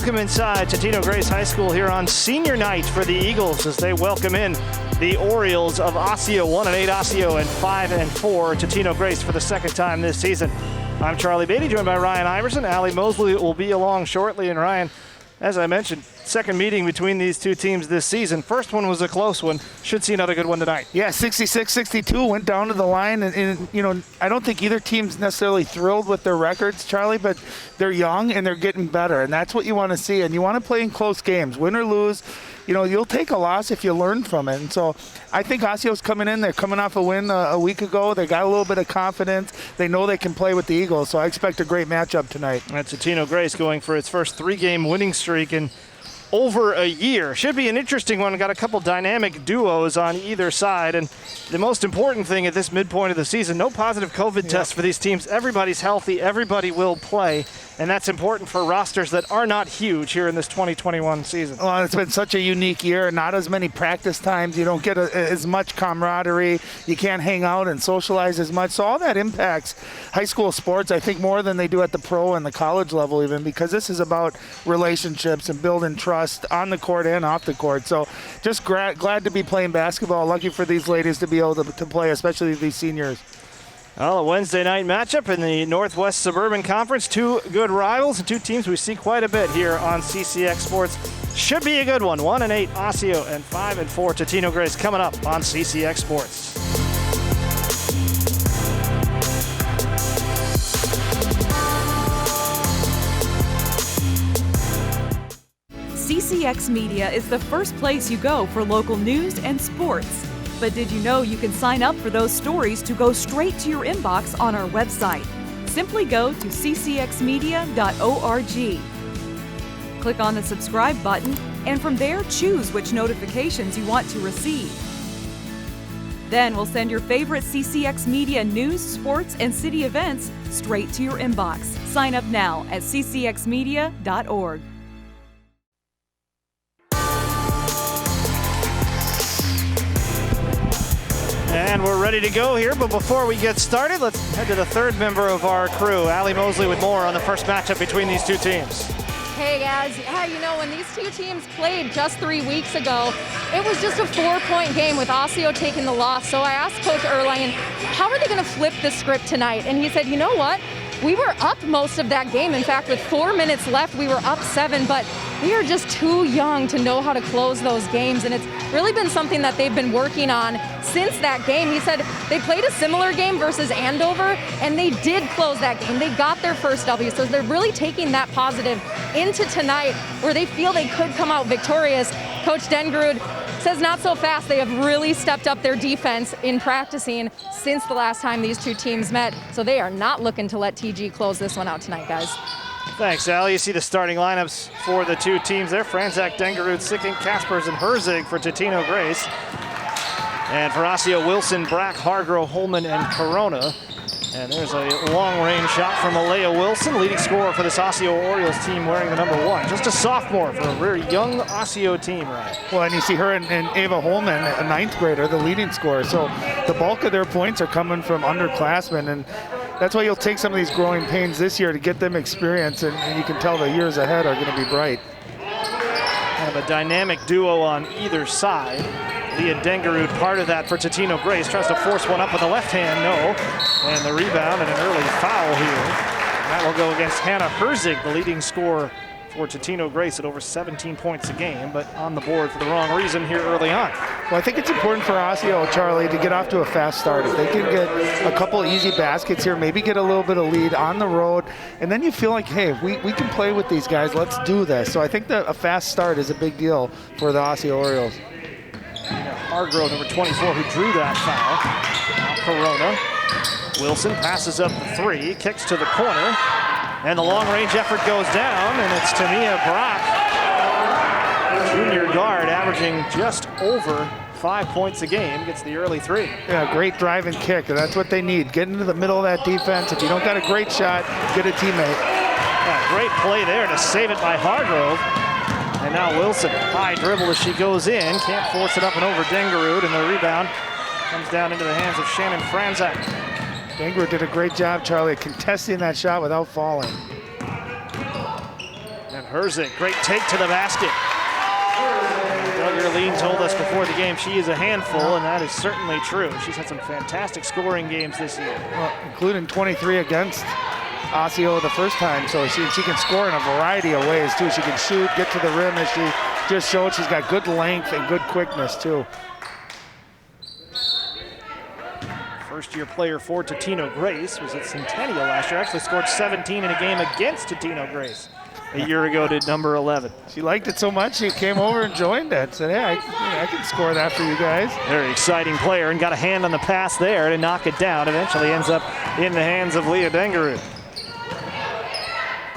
welcome inside Totino-Grace High School here on senior night for the Eagles as they welcome in the Orioles of Osseo, 1-8 Osseo and 5-4 Totino-Grace for the second time this season. I'm Charlie Beatty, joined by Ryan Iverson. Allie Mosley will be along shortly. And Ryan, as I mentioned, second meeting between these two teams this season. First one was a close one. Should see another good one tonight. Yeah, 66-62 went down to the line. And, you know, I don't think either team's necessarily thrilled with their records, Charlie, but they're young and they're getting better. And that's what you want to see. And you want to play in close games. Win or lose, you know, you'll take a loss if you learn from it. And so I think Osseo's coming in. They're coming off a win a week ago. They got a little bit of confidence. They know they can play with the Eagles. So I expect a great matchup tonight. That's Totino-Grace going for its first three-game winning streak in over a year. Should be an interesting one. Got a couple dynamic duos on either side. And the most important thing at this midpoint of the season, no positive COVID tests for these teams. Everybody's healthy. Everybody will play. And that's important for rosters that are not huge here in this 2021 season. Well, it's been such a unique year. Not as many practice times. You don't get as much camaraderie. You can't hang out and socialize as much. So all that impacts high school sports, I think, more than they do at the pro and the college level even, because this is about relationships and building trust on the court and off the court. So just glad to be playing basketball. Lucky for these ladies to be able to play, especially these seniors. Well, a Wednesday night matchup in the Northwest Suburban Conference. Two good rivals and two teams we see quite a bit here on CCX Sports. Should be a good one. 1-8 Osseo and 5-4 Totino-Grace coming up on CCX Sports. CCX Media is the first place you go for local news and sports. But did you know you can sign up for those stories to go straight to your inbox on our website? Simply go to ccxmedia.org. Click on the subscribe button, and from there choose which notifications you want to receive. Then we'll send your favorite CCX Media news, sports, and city events straight to your inbox. Sign up now at ccxmedia.org. And we're ready to go here, but before we get started, let's head to the third member of our crew, Allie Mosley, with more on the first matchup between these two teams. Hey guys, you know, when these two teams played just 3 weeks ago, it was just a 4-point game with Osseo taking the loss. So I asked Coach Erline, how are they going to flip the script tonight? And he said, you know what? We were up most of that game. In fact, with 4 minutes left, we were up 7, but we are just too young to know how to close those games. And it's really been something that they've been working on since that game. He said they played a similar game versus Andover, and they did close that game. They got their first W, so they're really taking that positive into tonight where they feel they could come out victorious. Coach Dengerud says not so fast. They have really stepped up their defense in practicing since the last time these two teams met, so they are not looking to let TG close this one out tonight, guys. Thanks, Al. You see the starting lineups for the two teams there. Franzak, Dengerud, Sickink, Kaspers, and Herzig for Totino-Grace. And for Osseo, Wilson, Brack, Hargrove, Holman, and Corona. And there's a long-range shot from Alea Wilson, leading scorer for this Osseo Orioles team, wearing the number 1. Just a sophomore for a very young Osseo team, right? Well, and you see her and Ava Holman, a 9th grader, the leading scorer. So the bulk of their points are coming from underclassmen, and that's why you'll take some of these growing pains this year to get them experience, and you can tell the years ahead are going to be bright. Have a dynamic duo on either side. Leah Dengerud, part of that for Totino-Grace, tries to force one up with the left hand, no. And the rebound and an early foul here. That will go against Hannah Herzig, the leading scorer for Totino-Grace at over 17 points a game, but on the board for the wrong reason here early on. Well, I think it's important for Osseo, Charlie, to get off to a fast start. If they can get a couple easy baskets here, maybe get a little bit of lead on the road, and then you feel like, hey, we can play with these guys, let's do this. So I think that a fast start is a big deal for the Osseo Orioles. Hargrove, number 24, who drew that foul. Now Corona. Wilson passes up the 3, kicks to the corner, and the long-range effort goes down, and it's Tamia Brock, junior guard, averaging just over 5 points a game, gets the early 3. Yeah, great drive and kick. That's what they need. Get into the middle of that defense. If you don't got a great shot, get a teammate. Yeah, great play there to save it by Hargrove. And now Wilson, high dribble as she goes in. Can't force it up and over Dengerud, and the rebound comes down into the hands of Shannon Franzak. Dengerud did a great job, Charlie, contesting that shot without falling. And Herzig, great take to the basket. Doug Erleen told us before the game she is a handful, and that is certainly true. She's had some fantastic scoring games this year. Well, including 23 against Osseo the first time, so she can score in a variety of ways too. She can shoot, get to the rim, as she just showed. She's got good length and good quickness too. First-year player for Totino-Grace, was at Centennial last year. Actually scored 17 in a game against Totino-Grace. A year ago did number 11. She liked it so much she came over and joined it. Said, hey, I can score that for you guys. Very exciting player, and got a hand on the pass there to knock it down. Eventually ends up in the hands of Leah Dengerud.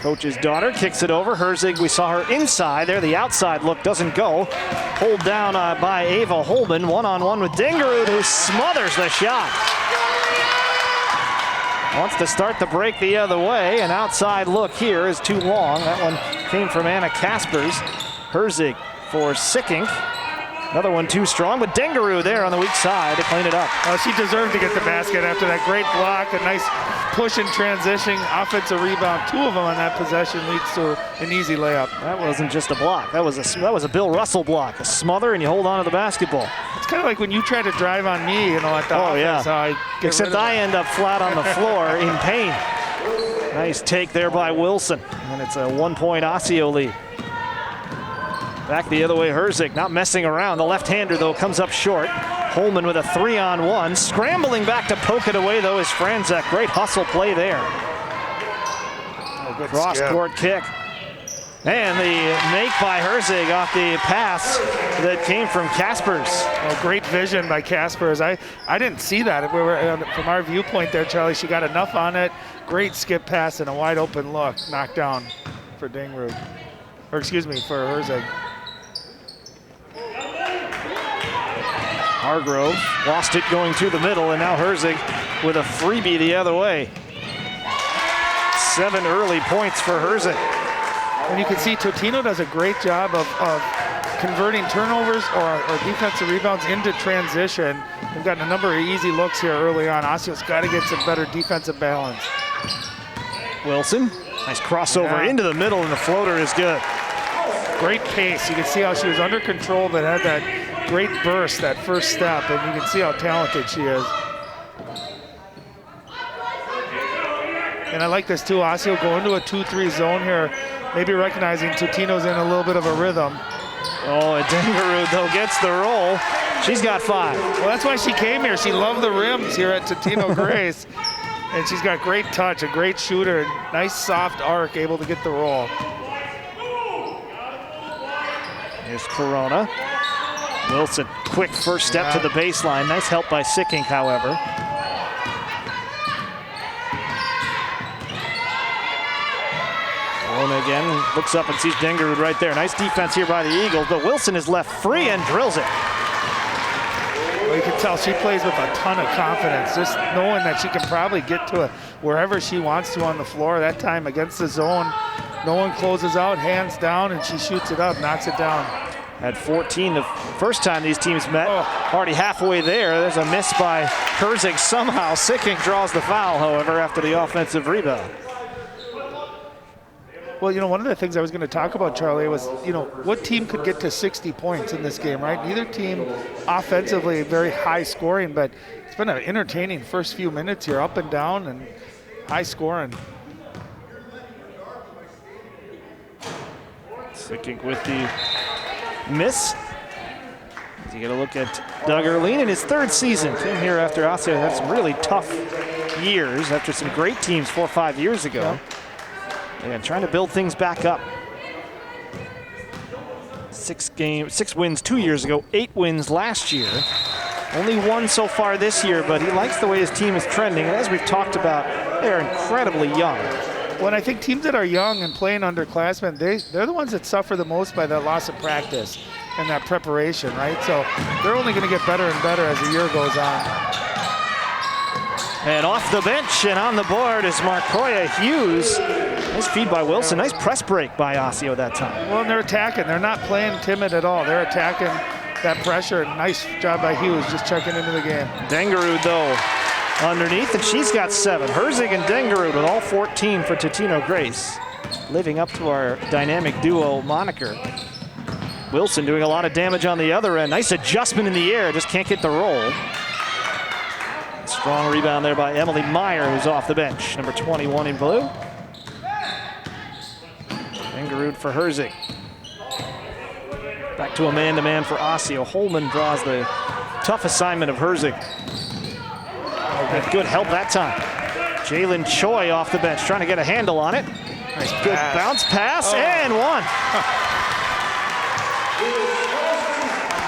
Coach's daughter kicks it over. Herzig, we saw her inside there. The outside look doesn't go. Pulled down by Ava Holman. One-on-one with Dengerud, who smothers the shot. Wants to start the break the other way. An outside look here is too long. That one came from Anna Kaspers. Herzig for Sickink. Another one too strong, but Dengerud there on the weak side to clean it up. Oh, she deserved to get the basket after that great block, a nice push and transition, offensive rebound. 2 of them on that possession leads to an easy layup. That wasn't just a block. That was a Bill Russell block. A smother, and you hold on to the basketball. It's kind of like when you try to drive on me, at the offense. Yeah. Except I end up flat on the floor in pain. Nice take there by Wilson, and it's a 1-point Osseo lead. Back the other way, Herzig, not messing around. The left-hander, though, comes up short. Holman with a 3-on-1. Scrambling back to poke it away, though, is Franzek. Great hustle play there. Cross-court kick. And the make by Herzig off the pass that came from Kaspers. Oh, great vision by Kaspers. I didn't see that. From our viewpoint there, Charlie, she got enough on it. Great skip pass and a wide-open look. Knocked down for Dengerud. Or excuse me, for Herzig. Hargrove lost it going through the middle, and now Herzig with a freebie the other way. 7 early points for Herzig. And you can see Totino does a great job of converting turnovers or defensive rebounds into transition. We've gotten a number of easy looks here early on. Osseo's got to get some better defensive balance. Wilson, nice crossover into the middle, and the floater is good. Great pace. You can see how she was under control, but had that great burst, that first step, and you can see how talented she is. And I like this too. Osseo go into a 2-3 zone here, maybe recognizing Totino's in a little bit of a rhythm. Oh, and Dengerud, though, gets the roll. She's got 5. Well, that's why she came here. She loved the rims here at Totino-Grace. And she's got great touch, a great shooter, nice soft arc, able to get the roll. Here's Corona. Wilson, quick first step to the baseline. Nice help by Sickink, however. Corona again, looks up and sees Dengerud right there. Nice defense here by the Eagles, but Wilson is left free and drills it. Well, you can tell she plays with a ton of confidence, just knowing that she can probably get to wherever she wants to on the floor. That time against the zone, no one closes out, hands down, and she shoots it up, knocks it down. At 14 the first time these teams met. Already halfway there. There's a miss by Herzig somehow. Sickink draws the foul, however, after the offensive rebound. Well, one of the things I was going to talk about, Charlie, was, what team could get to 60 points in this game, right? Neither team offensively very high scoring, but it's been an entertaining first few minutes here, up and down and high scoring. Sickink with the miss. You get a look at Doug Erleen in his 3rd season. Came here after Osseo had some really tough years, after some great teams 4 or 5 years ago. And trying to build things back up. 6 wins 2 years ago, 8 wins last year. Only 1 so far this year, but he likes the way his team is trending. And as we've talked about, they're incredibly young. Well, I think teams that are young and playing underclassmen, they're the ones that suffer the most by that loss of practice and that preparation, right? So they're only going to get better and better as the year goes on. And off the bench and on the board is Marcoya Hughes. Nice feed by Wilson. Nice press break by Osseo that time. Well, and they're attacking. They're not playing timid at all. They're attacking that pressure. Nice job by Hughes just checking into the game. Dengerud, though, underneath, and she's got 7. Herzig and Dengerud with all 14 for Totino-Grace. living up to our dynamic duo moniker. Wilson doing a lot of damage on the other end. Nice adjustment in the air, just can't get the roll. Strong rebound there by Emily Meyer, who's off the bench. Number 21 in blue. Engerud for Herzig. Back to a man-to-man for Osseo. Holman draws the tough assignment of Herzig. Good help that time. Jalen Choi off the bench, trying to get a handle on it. Nice Good pass. bounce pass, and one.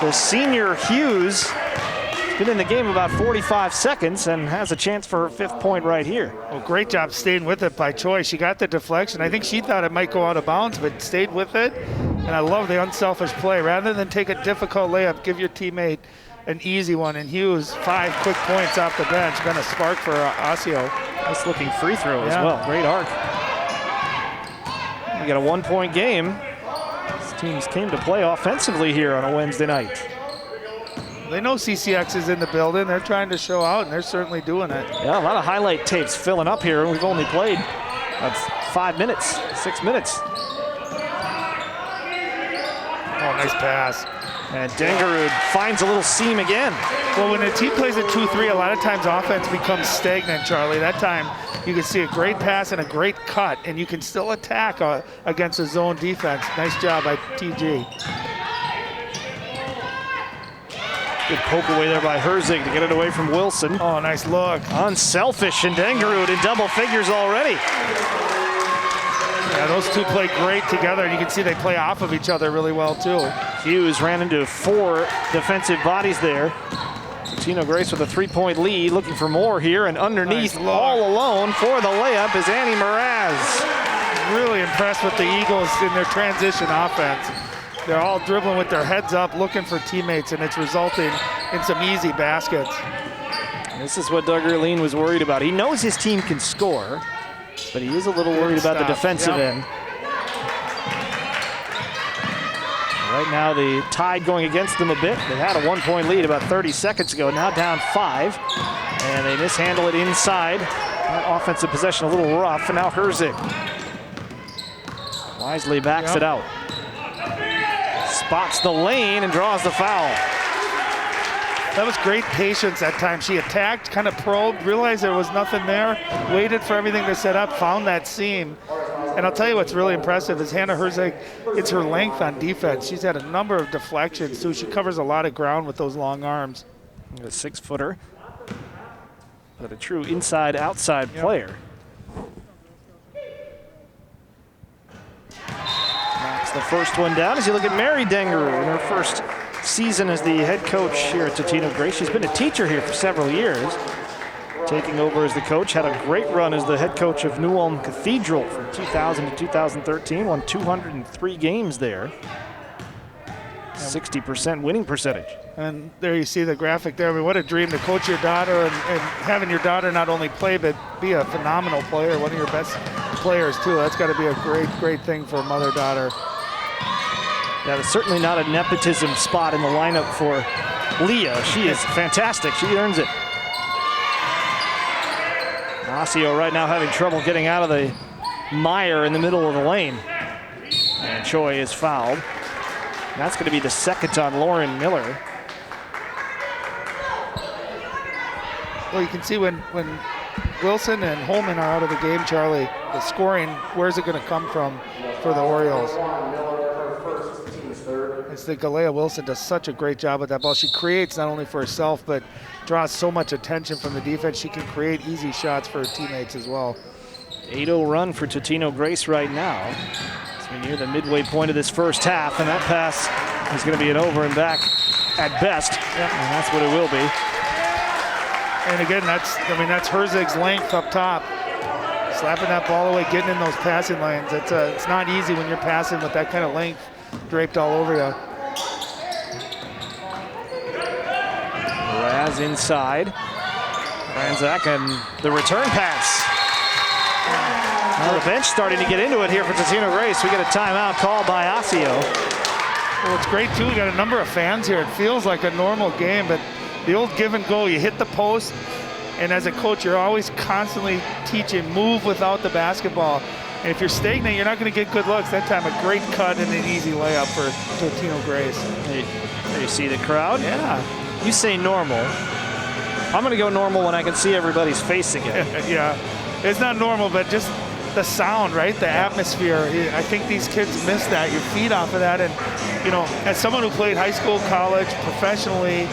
The senior Hughes has been in the game about 45 seconds and has a chance for her 5th point right here. Well, great job staying with it by Choi. She got the deflection. I think she thought it might go out of bounds, but stayed with it. And I love the unselfish play. Rather than take a difficult layup, give your teammate an easy one. And Hughes, 5 quick points off the bench. Been a spark for Osseo. Nice looking free throw as well. Great arc. We got a 1-point game. These teams came to play offensively here on a Wednesday night. They know CCX is in the building. They're trying to show out, and they're certainly doing it. Yeah, a lot of highlight tapes filling up here, and we've only played 5 minutes, 6 minutes. Oh, nice pass. And Dengerud finds a little seam again. Well, when a team plays a 2-3, a lot of times offense becomes stagnant, Charlie. That time, you can see a great pass and a great cut, and you can still attack against a zone defense. Nice job by TG. Good poke away there by Herzig to get it away from Wilson. Oh, nice look. Unselfish, and Dengerud in double figures already. Yeah, those two play great together, and you can see they play off of each other really well, too. Hughes ran into 4 defensive bodies there. Totino-Grace with a 3-point lead, looking for more here, and underneath, nice all alone for the layup is Annie Mraz. Really impressed with the Eagles in their transition offense. They're all dribbling with their heads up, looking for teammates, and it's resulting in some easy baskets. This is what Doug Erline was worried about. He knows his team can score, but he is a little worried about the defensive end. Right now, the Tide going against them a bit. They had a 1-point lead about 30 seconds ago, now down 5, and they mishandle it inside. That offensive possession a little rough, and now Herzig wisely backs it out. Spots the lane and draws the foul. That was great patience that time. She attacked, kind of probed, realized there was nothing there, waited for everything to set up, found that seam. And I'll tell you what's really impressive is Hannah Herzig, it's her length on defense. She's had a number of deflections, too. She covers a lot of ground with those long arms. A 6-footer, but a true inside-outside player. Knocks the first one down as you look at Mary Dengerud in her first season as the head coach here at Totino-Grace. She's been a teacher here for several years. Taking over as the coach, had a great run as the head coach of New Ulm Cathedral from 2000 to 2013, won 203 games there. 60% winning percentage. And there you see the graphic there. I mean, what a dream to coach your daughter and having your daughter not only play, but be a phenomenal player, one of your best players, too. That's got to be a great, great thing for a mother-daughter. Yeah, there's certainly not a nepotism spot in the lineup for Leah. She is fantastic. She earns it. Osseo right now having trouble getting out of the mire in the middle of the lane. And Choi is fouled. And that's going to be the second on Lauren Miller. Well, you can see when Wilson and Holman are out of the game, Charlie, the scoring, where's it going to come from for the Orioles? I think Galea Wilson does such a great job with that ball. She creates not only for herself, but draws so much attention from the defense. She can create easy shots for her teammates as well. 8-0 run for Totino-Grace right now. As we near the midway point of this first half, and that pass is going to be an over and back at best. Yep. And that's what it will be. And again, that's Herzig's length up top. Slapping that ball away, getting in those passing lanes. It's not easy when you're passing with that kind of length draped all over you. Raz inside. Franzak and the return pass. Now the bench starting to get into it here for Totino-Grace. We get a timeout called by Osseo. Well, it's great, too. We got a number of fans here. It feels like a normal game, but the old give and go, you hit the post, and as a coach, you're always constantly teaching move without the basketball. And if you're stagnant, you're not going to get good looks. That time, a great cut and an easy layup for Totino-Grace. There you see the crowd. Yeah. You say normal. I'm going to go normal when I can see everybody's face again. Yeah. It's not normal, but just the sound, right? The atmosphere. I think these kids miss that. You feed off of that. And, you know, as someone who played high school, college, professionally,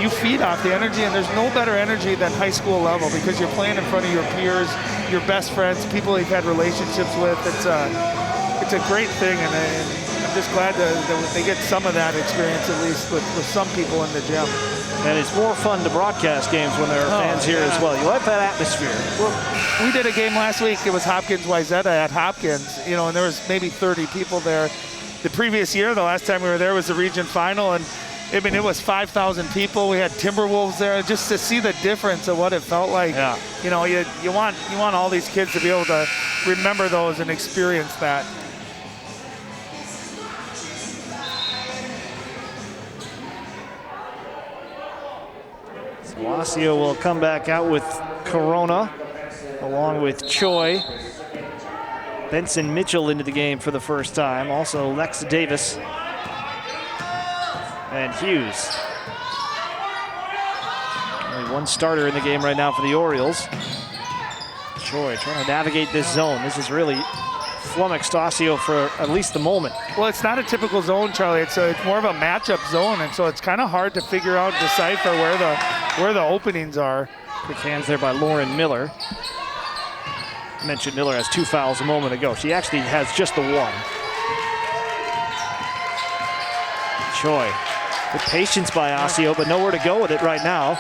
you feed off the energy, and there's no better energy than high school level because you're playing in front of your peers, your best friends, people you've had relationships with. It's a great thing, and I'm just glad that they get some of that experience at least with some people in the gym. And it's more fun to broadcast games when there are fans here as well. You like that atmosphere. Well, we did a game last week. It was Hopkins-Wayzata at Hopkins, you know, and there was maybe 30 people there. The previous year, the last time we were there was the region final, and I mean, it was 5,000 people. We had Timberwolves there. Just to see the difference of what it felt like. Yeah. You know, you want all these kids to be able to remember those and experience that. So Osseo will come back out with Corona, along with Choi. Benson Mitchell into the game for the first time. Also Lex Davis. And Hughes. Only one starter in the game right now for the Orioles. Choi trying to navigate this zone. This is really flummoxed Osseo for at least the moment. Well, it's not a typical zone, Charlie. It's more of a matchup zone, and so it's kind of hard to figure out, decipher where the openings are. Quick hands there by Lauren Miller. Mentioned Miller has 2 fouls a moment ago. She actually has just the one. Choi. With patience by Osseo, but nowhere to go with it right now.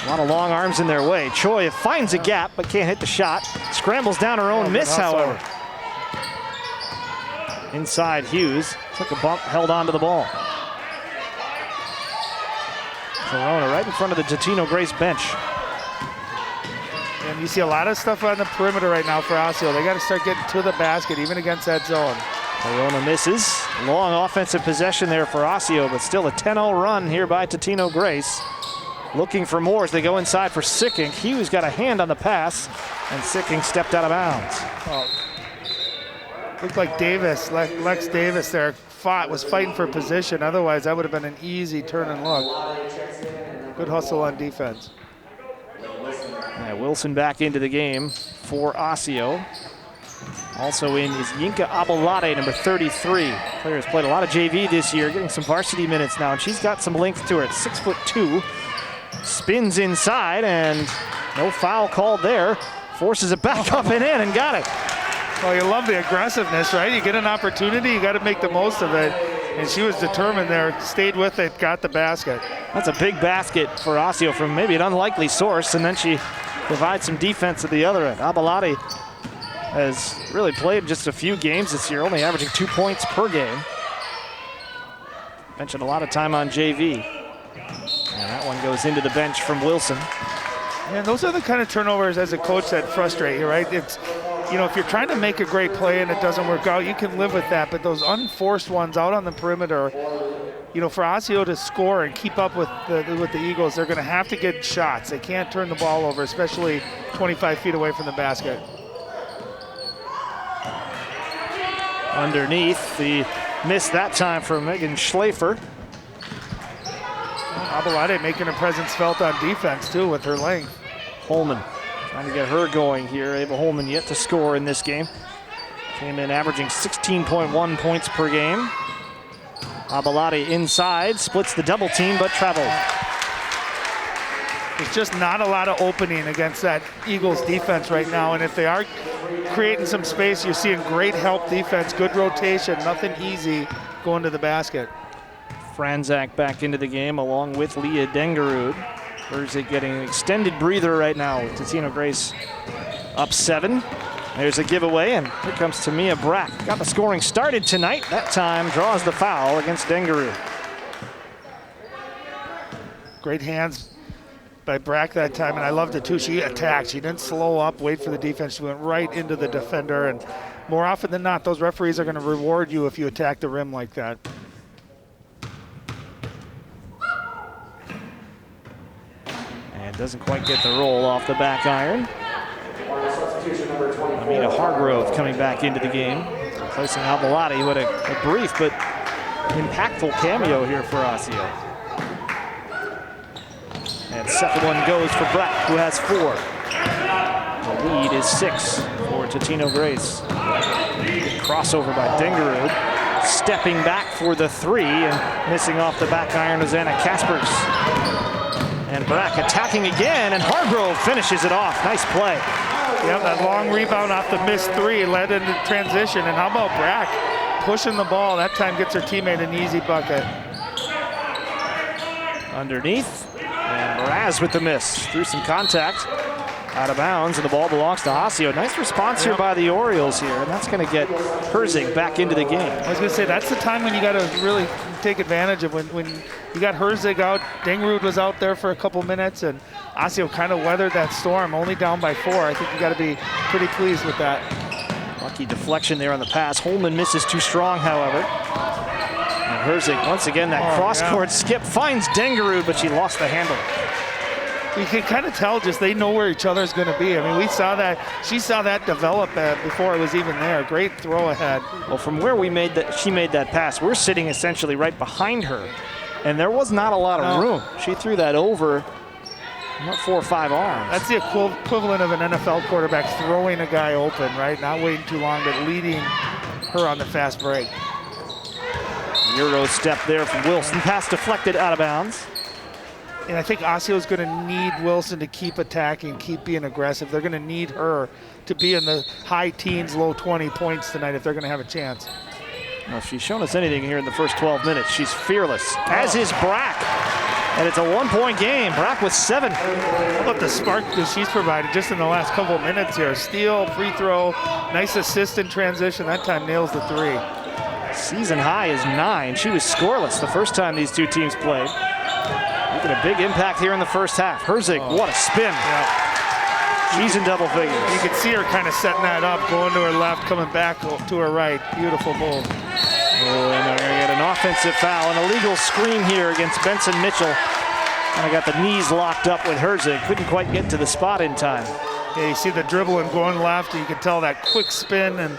A lot of long arms in their way. Choi finds a gap, but can't hit the shot. Scrambles down her own miss, however. Inside Hughes. Took a bump, held on to the ball. Corona right in front of the Totino-Grace bench. And you see a lot of stuff on the perimeter right now for Osseo. They got to start getting to the basket, even against that zone. Corona misses. Long offensive possession there for Osseo, but still a 10-0 run here by Totino-Grace. Looking for more as they go inside for Sickink. Hughes got a hand on the pass, and Sickink stepped out of bounds. Oh. Looked like Davis, Lex Davis there, was fighting for position. Otherwise, that would have been an easy turn and look. Good hustle on defense. Yeah, Wilson back into the game for Osseo. Also in is Yinka Abalade, number 33. Player has played a lot of JV this year, getting some varsity minutes now, and she's got some length to her at 6'2". Spins inside, and no foul called there. Forces it back up and in, and got it. Well, you love the aggressiveness, right? You get an opportunity, you got to make the most of it. And she was determined there, stayed with it, got the basket. That's a big basket for Osseo from maybe an unlikely source, and then she provides some defense at the other end. Abalade has really played just a few games this year, only averaging 2 points per game. Mentioned a lot of time on JV. And that one goes into the bench from Wilson. And those are the kind of turnovers as a coach that frustrate you, right? It's, you know, if you're trying to make a great play and it doesn't work out, you can live with that. But those unforced ones out on the perimeter, you know, for Osseo to score and keep up with the Eagles, they're going to have to get shots. They can't turn the ball over, especially 25 feet away from the basket. Underneath, the miss that time for Megan Schlafer. Abalade making her presence felt on defense, too, with her length. Holman trying to get her going here. Ava Holman yet to score in this game. Came in averaging 16.1 points per game. Abalade inside, splits the double team, but traveled. There's just not a lot of opening against that Eagles defense right now, and if they are creating some space, you're seeing great help defense, good rotation, nothing easy going to the basket. Franzak back into the game along with Leah Dengerud. Herzig getting an extended breather right now with Totino-Grace up 7. There's a giveaway, and here comes Tamia Brack. Got the scoring started tonight. That time draws the foul against Dengerud. Great hands by Brack that time, and I loved it too. She attacked. She didn't slow up, wait for the defense. She went right into the defender, and more often than not, those referees are going to reward you if you attack the rim like that. And doesn't quite get the roll off the back iron. Amina Hargrove coming back into the game, replacing Albalati. What a brief but impactful cameo here for Osseo. And second one goes for Brack, who has 4. The lead is 6 for Totino-Grace. Crossover by Dengerud. Stepping back for the 3 and missing off the back iron is Anna Kaspers. And Brack attacking again, and Hargrove finishes it off. Nice play. Yep, that long rebound off the missed 3 led into transition. And how about Brack pushing the ball? That time gets her teammate an easy bucket. Underneath, and Mraz with the miss. Through some contact, out of bounds, and the ball belongs to Osseo. Nice response here by the Orioles here, and that's going to get Herzig back into the game. I was going to say, that's the time when you got to really take advantage of when you got Herzig out. Dengerud was out there for a couple minutes, and Osseo kind of weathered that storm, only down by 4. I think you got to be pretty pleased with that. Lucky deflection there on the pass. Holman misses too strong, however. And Herzig, once again, that cross-court skip finds Dengerud, but she lost the handle. You can kind of tell just they know where each other's going to be. I mean, we saw that, she saw that develop before it was even there. Great throw ahead. Well, from where she made that pass, we're sitting essentially right behind her, and there was not a lot of room. She threw that over about 4 or 5 arms. That's the equivalent of an NFL quarterback throwing a guy open, right? Not waiting too long, but leading her on the fast break. Euro step there from Wilson. Pass deflected out of bounds. And I think Osseo's going to need Wilson to keep attacking, keep being aggressive. They're going to need her to be in the high teens, low 20 points tonight if they're going to have a chance. Well, if she's shown us anything here in the first 12 minutes, she's fearless, as is Brack. And it's a 1-point game. Brack with 7. How about the spark that she's provided just in the last couple of minutes here? Steal, free throw, nice assist in transition. That time nails the 3. Season high is 9. She was scoreless the first time these two teams played. Making a big impact here in the first half. Herzig, what a spin. Yeah. She's in double figures. You can see her kind of setting that up, going to her left, coming back to her right. Beautiful move. Oh, and they're going to get an offensive foul, an illegal screen here against Benson Mitchell. And I got the knees locked up with Herzig. Couldn't quite get to the spot in time. Yeah, you see the dribbling going left, and you can tell that quick spin. And,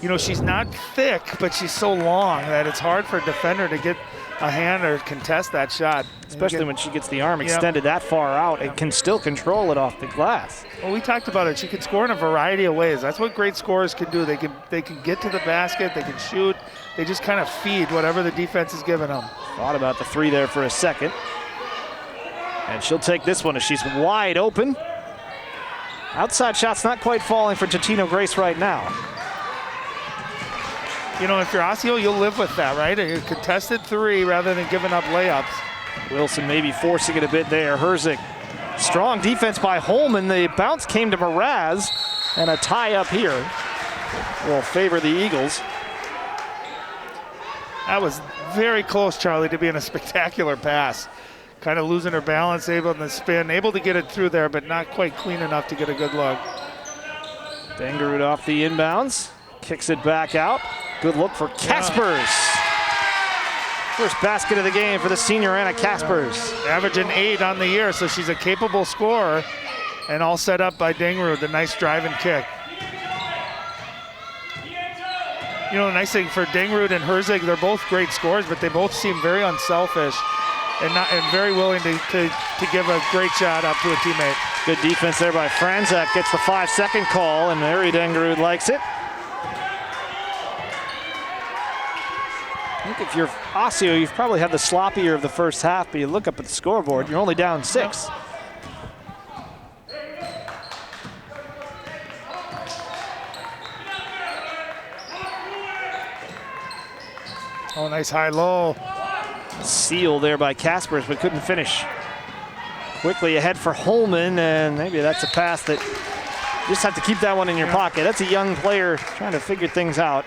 you know, she's not thick, but she's so long that it's hard for a defender to get a hand or contest that shot. Especially when she gets the arm extended that far out and can still control it off the glass. Well, we talked about it. She can score in a variety of ways. That's what great scorers can do. They can get to the basket. They can shoot. They just kind of feed whatever the defense is giving them. Thought about the 3 there for a second. And she'll take this one as she's wide open. Outside shot's not quite falling for Totino-Grace right now. You know, if you're Osseo, you'll live with that, right? A contested 3 rather than giving up layups. Wilson maybe forcing it a bit there. Herzig, strong defense by Holman. The bounce came to Mraz, and a tie up here will favor the Eagles. That was very close, Charlie, to being a spectacular pass. Kind of losing her balance, able to spin, able to get it through there, but not quite clean enough to get a good look. Dengerud off the inbounds, kicks it back out. Good look for Kaspers. First basket of the game for the senior Anna Kaspers. Averaging 8 on the year, so she's a capable scorer, and all set up by Dengerud, the nice drive and kick. You know, the nice thing for Dengerud and Herzig, they're both great scorers, but they both seem very unselfish and very willing to give a great shot up to a teammate. Good defense there by Franzak. Gets the 5-second call, and Mary Dengerud likes it. I think if you're Osseo, you've probably had the sloppier of the first half, but you look up at the scoreboard, you're only down 6. Oh, nice high-low. Seal there by Kaspers, but couldn't finish. Quickly ahead for Holman, and maybe that's a pass that you just have to keep that one in your pocket. That's a young player trying to figure things out.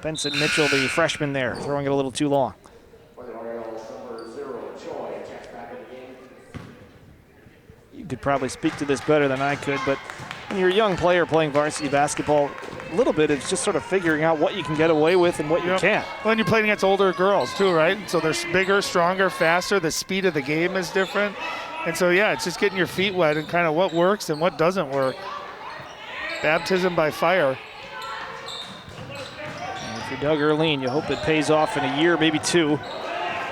Benson Mitchell, the freshman there, throwing it a little too long. You could probably speak to this better than I could, but when you're a young player playing varsity basketball, a little bit it's just sort of figuring out what you can get away with and what you can't. Well, and you're playing against older girls too, right? So they're bigger, stronger, faster. The speed of the game is different. And so, yeah, it's just getting your feet wet and kind of what works and what doesn't work. Baptism by fire. And if you're Doug Erline, you hope it pays off in a year, maybe 2.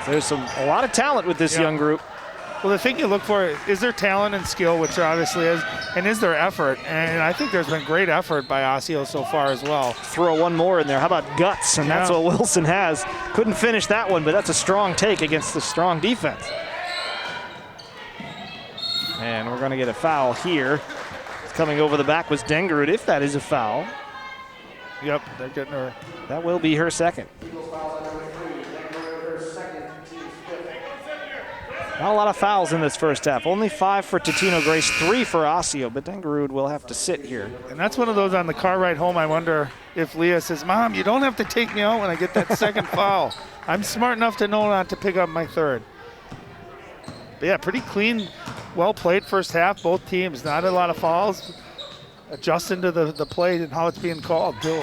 There's a lot of talent with this young group. Well, the thing you look for is their talent and skill, which there obviously is, and is their effort. And I think there's been great effort by Osseo so far as well. Throw one more in there. How about guts? And that's what Wilson has. Couldn't finish that one, but that's a strong take against the strong defense. And we're going to get a foul here. Coming over the back was Dengerud, if that is a foul. Yep, they're getting her. That will be her second. Not a lot of fouls in this first half. Only 5 for Totino-Grace, 3 for Osseo, but Dengerud will have to sit here. And that's one of those on the car ride home. I wonder if Leah says, Mom, you don't have to take me out when I get that second foul. I'm smart enough to know not to pick up my third. But yeah, pretty clean, well played first half, both teams. Not a lot of fouls. Adjusting to the play and how it's being called, too.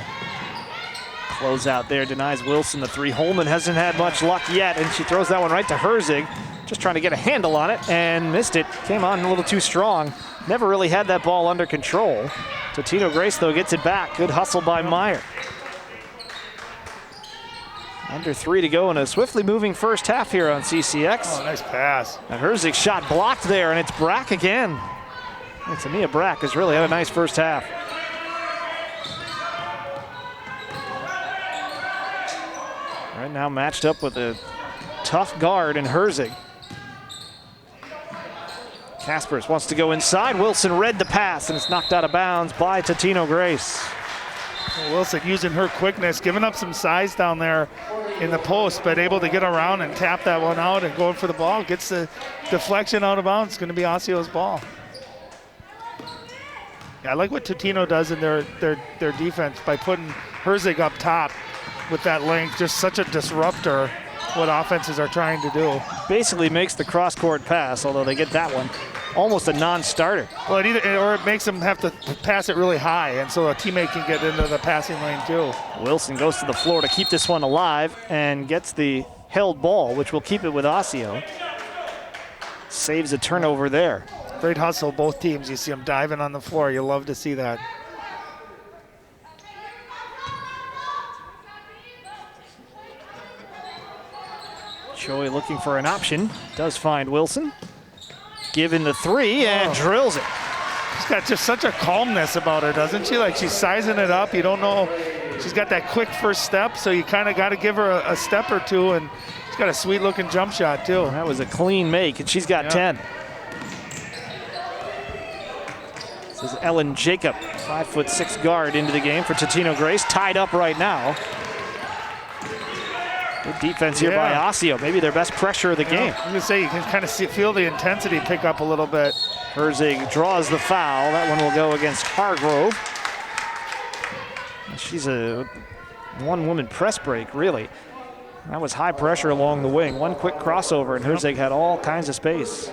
Close out there, denies Wilson the 3. Holman hasn't had much luck yet, and she throws that one right to Herzig. Just trying to get a handle on it and missed it. Came on a little too strong. Never really had that ball under control. Totino-Grace, though, gets it back. Good hustle by Meyer. Under 3 to go in a swiftly moving first half here on CCX. Oh, nice pass. And Herzig's shot blocked there, and it's Brack again. And Tamia Brack has really had a nice first half. Right now matched up with a tough guard in Herzig. Kaspers wants to go inside. Wilson read the pass, and it's knocked out of bounds by Totino-Grace. Wilson using her quickness, giving up some size down there in the post, but able to get around and tap that one out and going for the ball. Gets the deflection out of bounds. It's going to be Osceo's ball. Yeah, I like what Totino does in their defense by putting Herzig up top with that length. Just such a disruptor. What offenses are trying to do. Basically makes the cross-court pass, although they get that one. Almost a non-starter. Well, it makes them have to pass it really high, and so a teammate can get into the passing lane too. Wilson goes to the floor to keep this one alive and gets the held ball, which will keep it with Osseo. Saves a turnover there. Great hustle, both teams. You see them diving on the floor. You love to see that. Choi looking for an option. Does find Wilson. Given the 3 and drills it. She's got just such a calmness about her, doesn't she? Like she's sizing it up. You don't know. She's got that quick first step, so you kind of got to give her a step or two, and she's got a sweet looking jump shot too. That was a clean make, and she's got 10. This is Ellen Jacob, 5'6" guard into the game for Totino-Grace, tied up right now. Good defense here by Osseo. Maybe their best pressure of the game. I'm gonna say you can kind of feel the intensity pick up a little bit. Herzig draws the foul. That one will go against Hargrove. She's a one-woman press break, really. That was high pressure along the wing. One quick crossover, and Herzig had all kinds of space.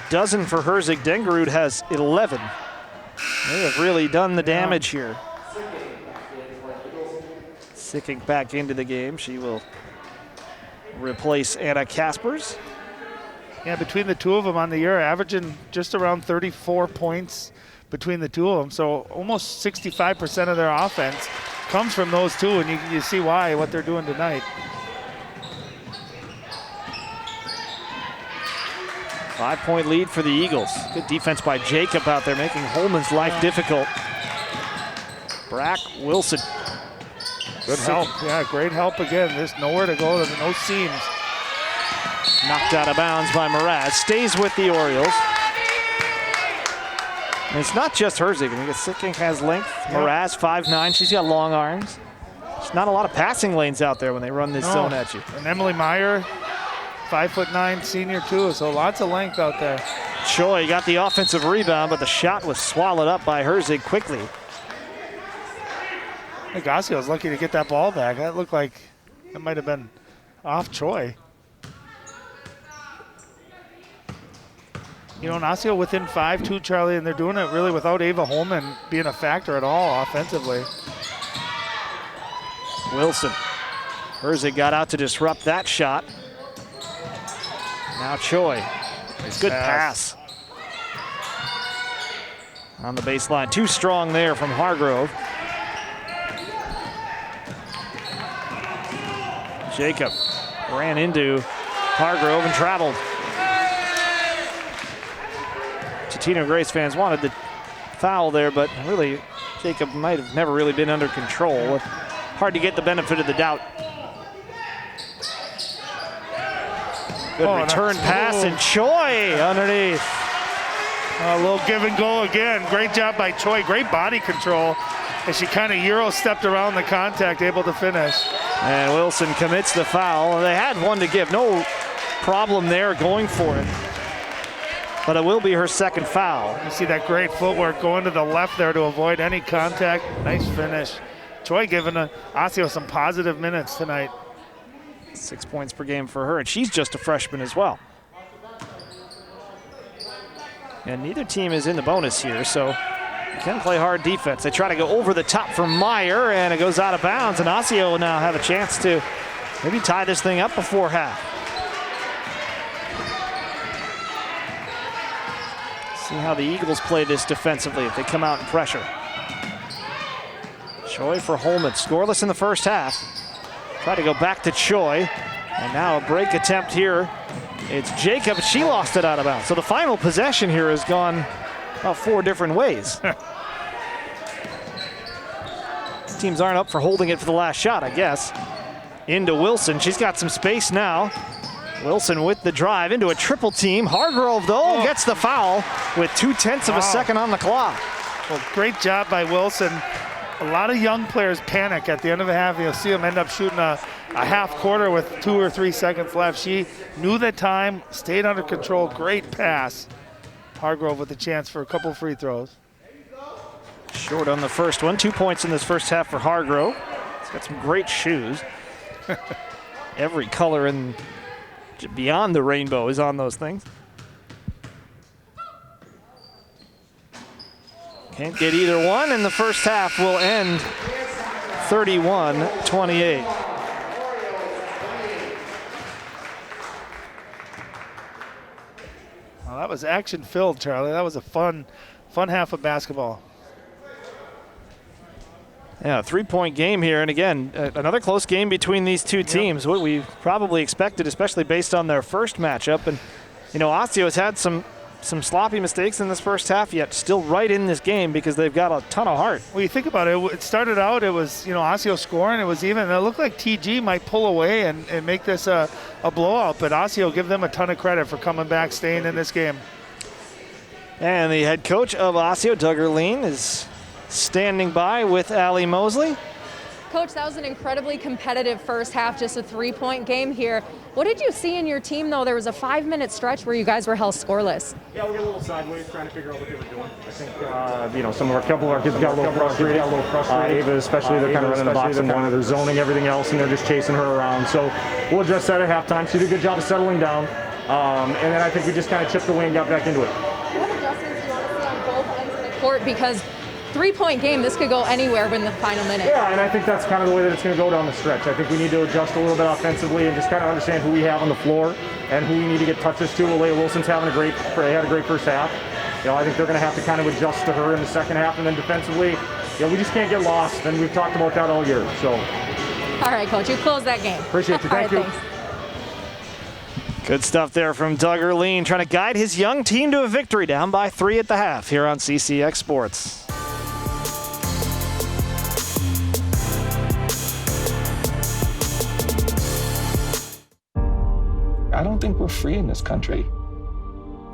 Dozen for Herzig. Dengerud has 11. They have really done the damage here. Sicking back into the game. She will replace Anna Kaspers. Yeah, between the two of them on the year, averaging just around 34 points between the two of them. So almost 65% of their offense comes from those two, and you see why, what they're doing tonight. 5-point lead for the Eagles. Good defense by Jacob out there, making Holman's life difficult. Brack, Wilson. Good help. Yeah, great help again. There's nowhere to go. There's no seams. Knocked out of bounds by Mraz. Stays with the Orioles. And it's not just Herzig. I think Sicking has length. Mraz, 5'9". She's got long arms. There's not a lot of passing lanes out there when they run this zone at you. And Emily Meyer, 5'9" senior too, so lots of length out there. Choi got the offensive rebound, but the shot was swallowed up by Herzig quickly. I think Osseo was lucky to get that ball back. That looked like it might have been off Choi. You know, and Osseo within 5 too, Charlie, and they're doing it really without Ava Holman being a factor at all offensively. Wilson Herzig got out to disrupt that shot. Now Choi. Good pass. On the baseline. Too strong there from Hargrove. Jacob ran into Hargrove and traveled. Totino-Grace fans wanted the foul there, but really Jacob might have never really been under control. Hard to get the benefit of the doubt. Good return pass, and Choi underneath. A little give and go again. Great job by Choi. Great body control as she kind of Euro stepped around the contact, able to finish. And Wilson commits the foul. They had one to give. No problem there going for it. But it will be her second foul. You see that great footwork going to the left there to avoid any contact. Nice finish. Choi giving Osseo some positive minutes tonight. 6 points per game for her, and she's just a freshman as well. And neither team is in the bonus here, so you can play hard defense. They try to go over the top for Meyer, and it goes out of bounds, and Osseo will now have a chance to maybe tie this thing up before half. See how the Eagles play this defensively if they come out and pressure. Choi for Holman, scoreless in the first half. Try to go back to Choi, and now a break attempt here. It's Jacob, she lost it out of bounds. So the final possession here has gone about 4 different ways. These teams aren't up for holding it for the last shot, I guess. Into Wilson, she's got some space now. Wilson with the drive into a triple team. Hargrove, though, gets the foul with 0.2 of a second on the clock. Well, great job by Wilson. A lot of young players panic at the end of the half. You'll see them end up shooting a half quarter with 2 or 3 seconds left. She knew the time, stayed under control. Great pass. Hargrove with a chance for a couple free throws. Short on the first one. 2 points in this first half for Hargrove. He's got some great shoes. Every color in beyond the rainbow is on those things. Can't get either one, and the first half will end 31-28. Well, that was action-filled, Charlie. That was a fun half of basketball. Yeah, 3-point game here, and again, another close game between these two teams. What we probably expected, especially based on their first matchup. And, you know, Osseo has had some sloppy mistakes in this first half, yet still right in this game because they've got a ton of heart. Well, you think about it, it started out, it was, you know, Osseo scoring, it was even. It looked like TG might pull away and make this a blowout, but Osseo, give them a ton of credit for coming back, staying in this game. And the head coach of Osseo, Doug Erleen, is standing by with Allie Mosley. Coach, that was an incredibly competitive first half, just a 3-point game here. What did you see in your team, though? There was a 5-minute stretch where you guys were held scoreless. Yeah, we got a little sideways trying to figure out what they were doing. I think, you know, a couple of our kids got a little frustrated. Ava especially, they're kind of running the box and one, they're zoning everything else, and they're just chasing her around. So we'll address that at halftime. She did a good job of settling down. And then I think we just kind of chipped away and got back into it. What adjustments do you want to see on both ends of the court? Because 3-point game, this could go anywhere in the final minute. Yeah, and I think that's kind of the way that it's going to go down the stretch. I think we need to adjust a little bit offensively and just kind of understand who we have on the floor and who we need to get touches to. Alea Wilson's had a great first half. You know, I think they're going to have to kind of adjust to her in the second half, and then defensively, you know, we just can't get lost, and we've talked about that all year. So. All right, Coach, you close that game. Appreciate you. Thank you. Thanks. Good stuff there from Doug Erleen, trying to guide his young team to a victory, down by 3 at the half here on CCX Sports. I don't think we're free in this country.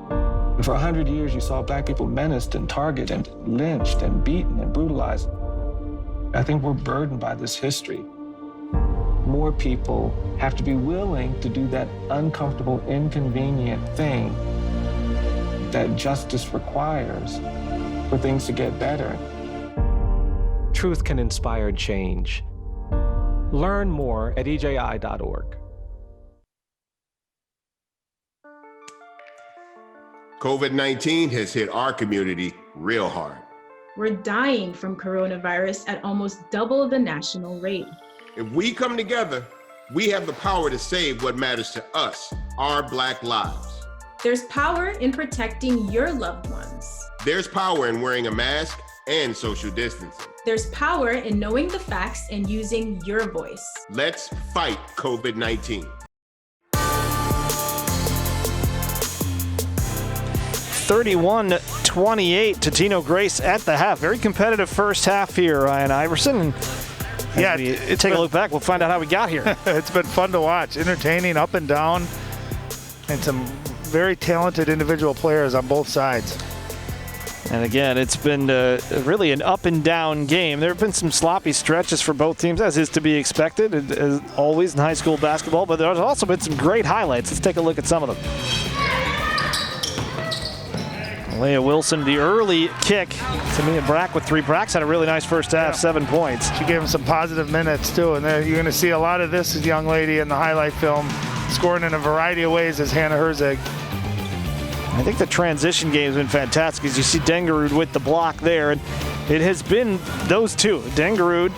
For 100 years, you saw black people menaced and targeted and lynched and beaten and brutalized. I think we're burdened by this history. More people have to be willing to do that uncomfortable, inconvenient thing that justice requires for things to get better. Truth can inspire change. Learn more at EJI.org. COVID-19 has hit our community real hard. We're dying from coronavirus at almost double the national rate. If we come together, We have the power to save what matters to us, our Black lives. There's power in protecting your loved ones. There's power in wearing a mask and social distancing. There's power in knowing the facts and using your voice. Let's fight COVID-19. 31-28, Totino-Grace at the half. Very competitive first half here, Ryan Iverson. And Yeah, take a look back. We'll find out how we got here. It's been fun to watch, entertaining, up and down, and some very talented individual players on both sides. And again, it's been really an up and down game. There have been some sloppy stretches for both teams, as is to be expected, as always in high school basketball, but there's also been some great highlights. Let's take a look at some of them. Leah Wilson, the early kick. Tamia Brack with 3. Brack's had a really nice first half, 7 points. She gave him some positive minutes, too, and you're going to see a lot of this young lady in the highlight film, scoring in a variety of ways as Hannah Herzig. I think the transition game has been fantastic, as you see Dengerud with the block there. And it has been those two, Dengerud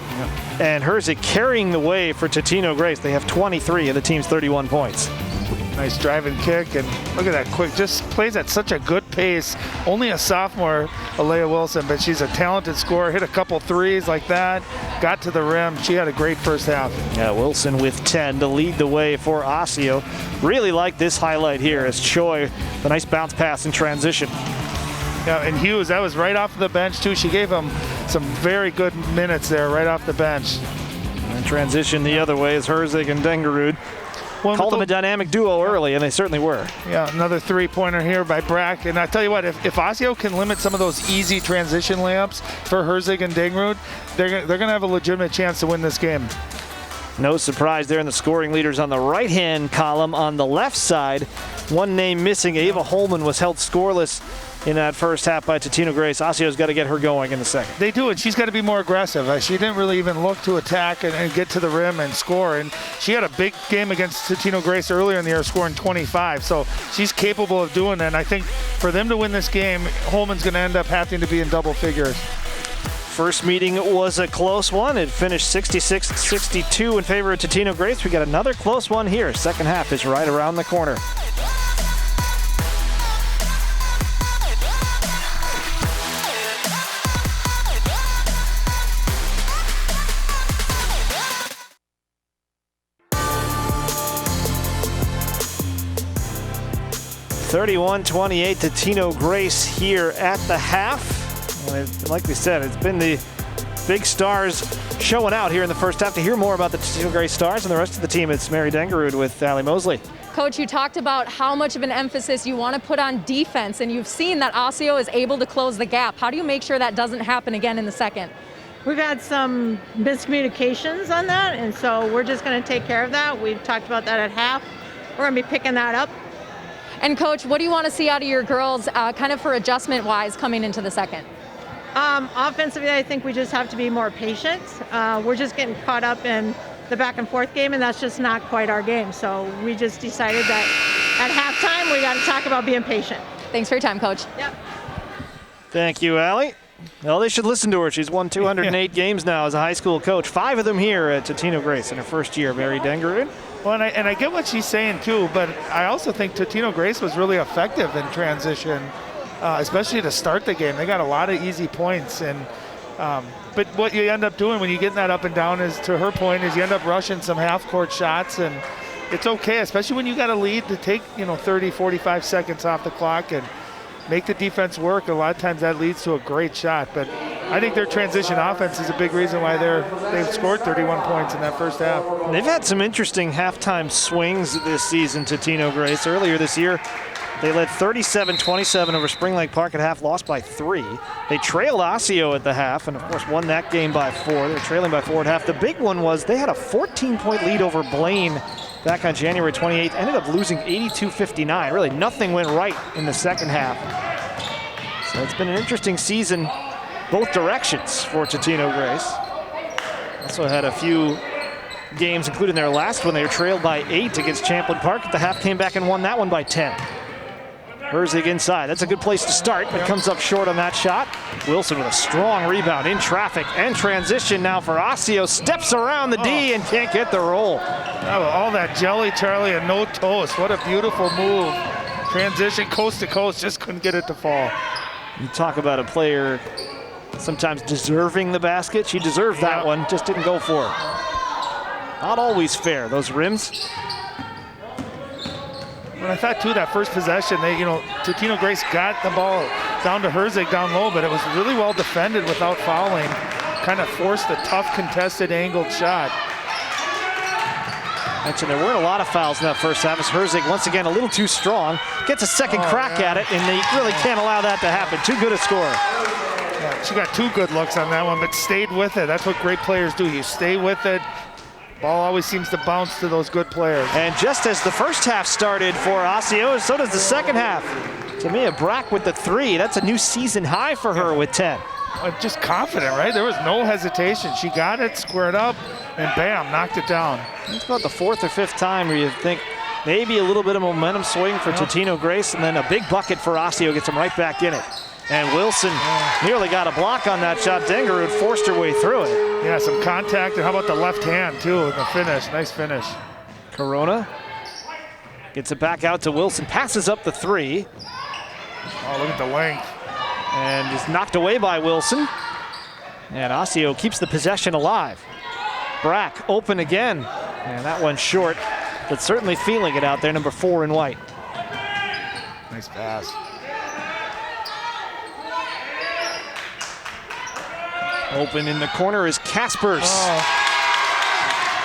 and Herzig, carrying the way for Totino-Grace. They have 23 of the team's 31 points. Nice driving kick, and look at that quick, just plays at such a good pace. Only a sophomore, Alea Wilson, but she's a talented scorer, hit a couple threes like that, got to the rim. She had a great first half. Yeah, Wilson with 10 to lead the way for Osseo. Really like this highlight here as Choi, the nice bounce pass in transition. Yeah, and Hughes, that was right off the bench too. She gave him some very good minutes there right off the bench. And transition the other way is Herzig and Dengerud. Called them a dynamic duo early, and they certainly were. Yeah, another three-pointer here by Brack. And I tell you what, if Osseo can limit some of those easy transition layups for Herzig and Dengerud, they're going to have a legitimate chance to win this game. No surprise there in the scoring leaders on the right-hand column. On the left side, one name missing. Ava Holman was held scoreless in that first half by Totino-Grace. Osseo's got to get her going in the second. They do, and she's got to be more aggressive. She didn't really even look to attack and get to the rim and score. And she had a big game against Totino-Grace earlier in the year, scoring 25. So she's capable of doing that. And I think for them to win this game, Holman's going to end up having to be in double figures. First meeting was a close one. It finished 66-62 in favor of Totino-Grace. We got another close one here. Second half is right around the corner. (31-28) Totino-Grace here at the half. Like we said, it's been the big stars showing out here in the first half. To hear more about the Totino-Grace stars and the rest of the team, it's Mary Dengerud with Allie Mosley. Coach, you talked about how much of an emphasis you want to put on defense, and you've seen that Osseo is able to close the gap. How do you make sure that doesn't happen again in the second? We've had some miscommunications on that, and so we're just going to take care of that. We've talked about that at half. We're going to be picking that up. And Coach, what do you want to see out of your girls kind of for adjustment-wise coming into the second? Offensively, I think we just have to be more patient. We're just getting caught up in the back and forth game, and that's just not quite our game. So we just decided that at halftime we got to talk about being patient. Thanks for your time, Coach. Yep. Thank you, Allie. Well, they should listen to her. She's won 208 games now as a high school coach. 5 of them here at Totino-Grace in her first year. Mary Dengerud. Well, and I get what she's saying too, but I also think Totino-Grace was really effective in transition, especially to start the game. They got a lot of easy points, and but what you end up doing when you get that up and down is, to her point, is you end up rushing some half-court shots, and it's okay, especially when you got a lead, to take 30, 45 seconds off the clock and make the defense work. A lot of times that leads to a great shot, but I think their transition offense is a big reason why they've scored 31 points in that first half. They've had some interesting halftime swings this season, Totino-Grace. Earlier this year, they led 37-27 over Spring Lake Park at half, lost by 3. They trailed Osseo at the half and, of course, won that game by 4. They were trailing by 4 at half. The big one was they had a 14-point lead over Blaine back on January 28th, ended up losing 82-59. Really, nothing went right in the second half. So it's been an interesting season both directions for Totino-Grace. Also had a few games, including their last one. They were trailed by 8 against Champlin Park. At the half, came back and won that one by 10. Herzig inside. That's a good place to start, but comes up short on that shot. Wilson with a strong rebound in traffic and transition now for Osseo. Steps around the D and can't get the roll. Oh, all that jelly, Charlie, and no toast. What a beautiful move. Transition coast to coast, just couldn't get it to fall. You talk about a player sometimes deserving the basket. She deserved that one, just didn't go for it. Not always fair, those rims. And I thought too, that first possession, Totino-Grace got the ball down to Herzig down low, but it was really well defended without fouling. Kind of forced a tough contested angled shot. Mentioned there weren't a lot of fouls in that first half as Herzig once again a little too strong. Gets a second crack at it, and they really can't allow that to happen. Too good a score. Yeah, she got 2 good looks on that one, but stayed with it. That's what great players do. You stay with it. Ball always seems to bounce to those good players. And just as the first half started for Osseo, so does the second half. Tamia Brack with the 3. That's a new season high for her with 10. Just confident, right? There was no hesitation. She got it, squared up, and bam, knocked it down. It's about the 4th or 5th time where you think maybe a little bit of momentum swing for Totino-Grace, and then a big bucket for Osseo gets them right back in it. And Wilson nearly got a block on that shot. Dengerud forced her way through it. Yeah, some contact, and how about the left hand too in the finish? Nice finish. Corona gets it back out to Wilson, passes up the 3. Oh, look at the length. And is knocked away by Wilson. And Osseo keeps the possession alive. Brack open again. And that one's short, but certainly feeling it out there, number 4 in white. Nice pass. Open in the corner is Kaspers.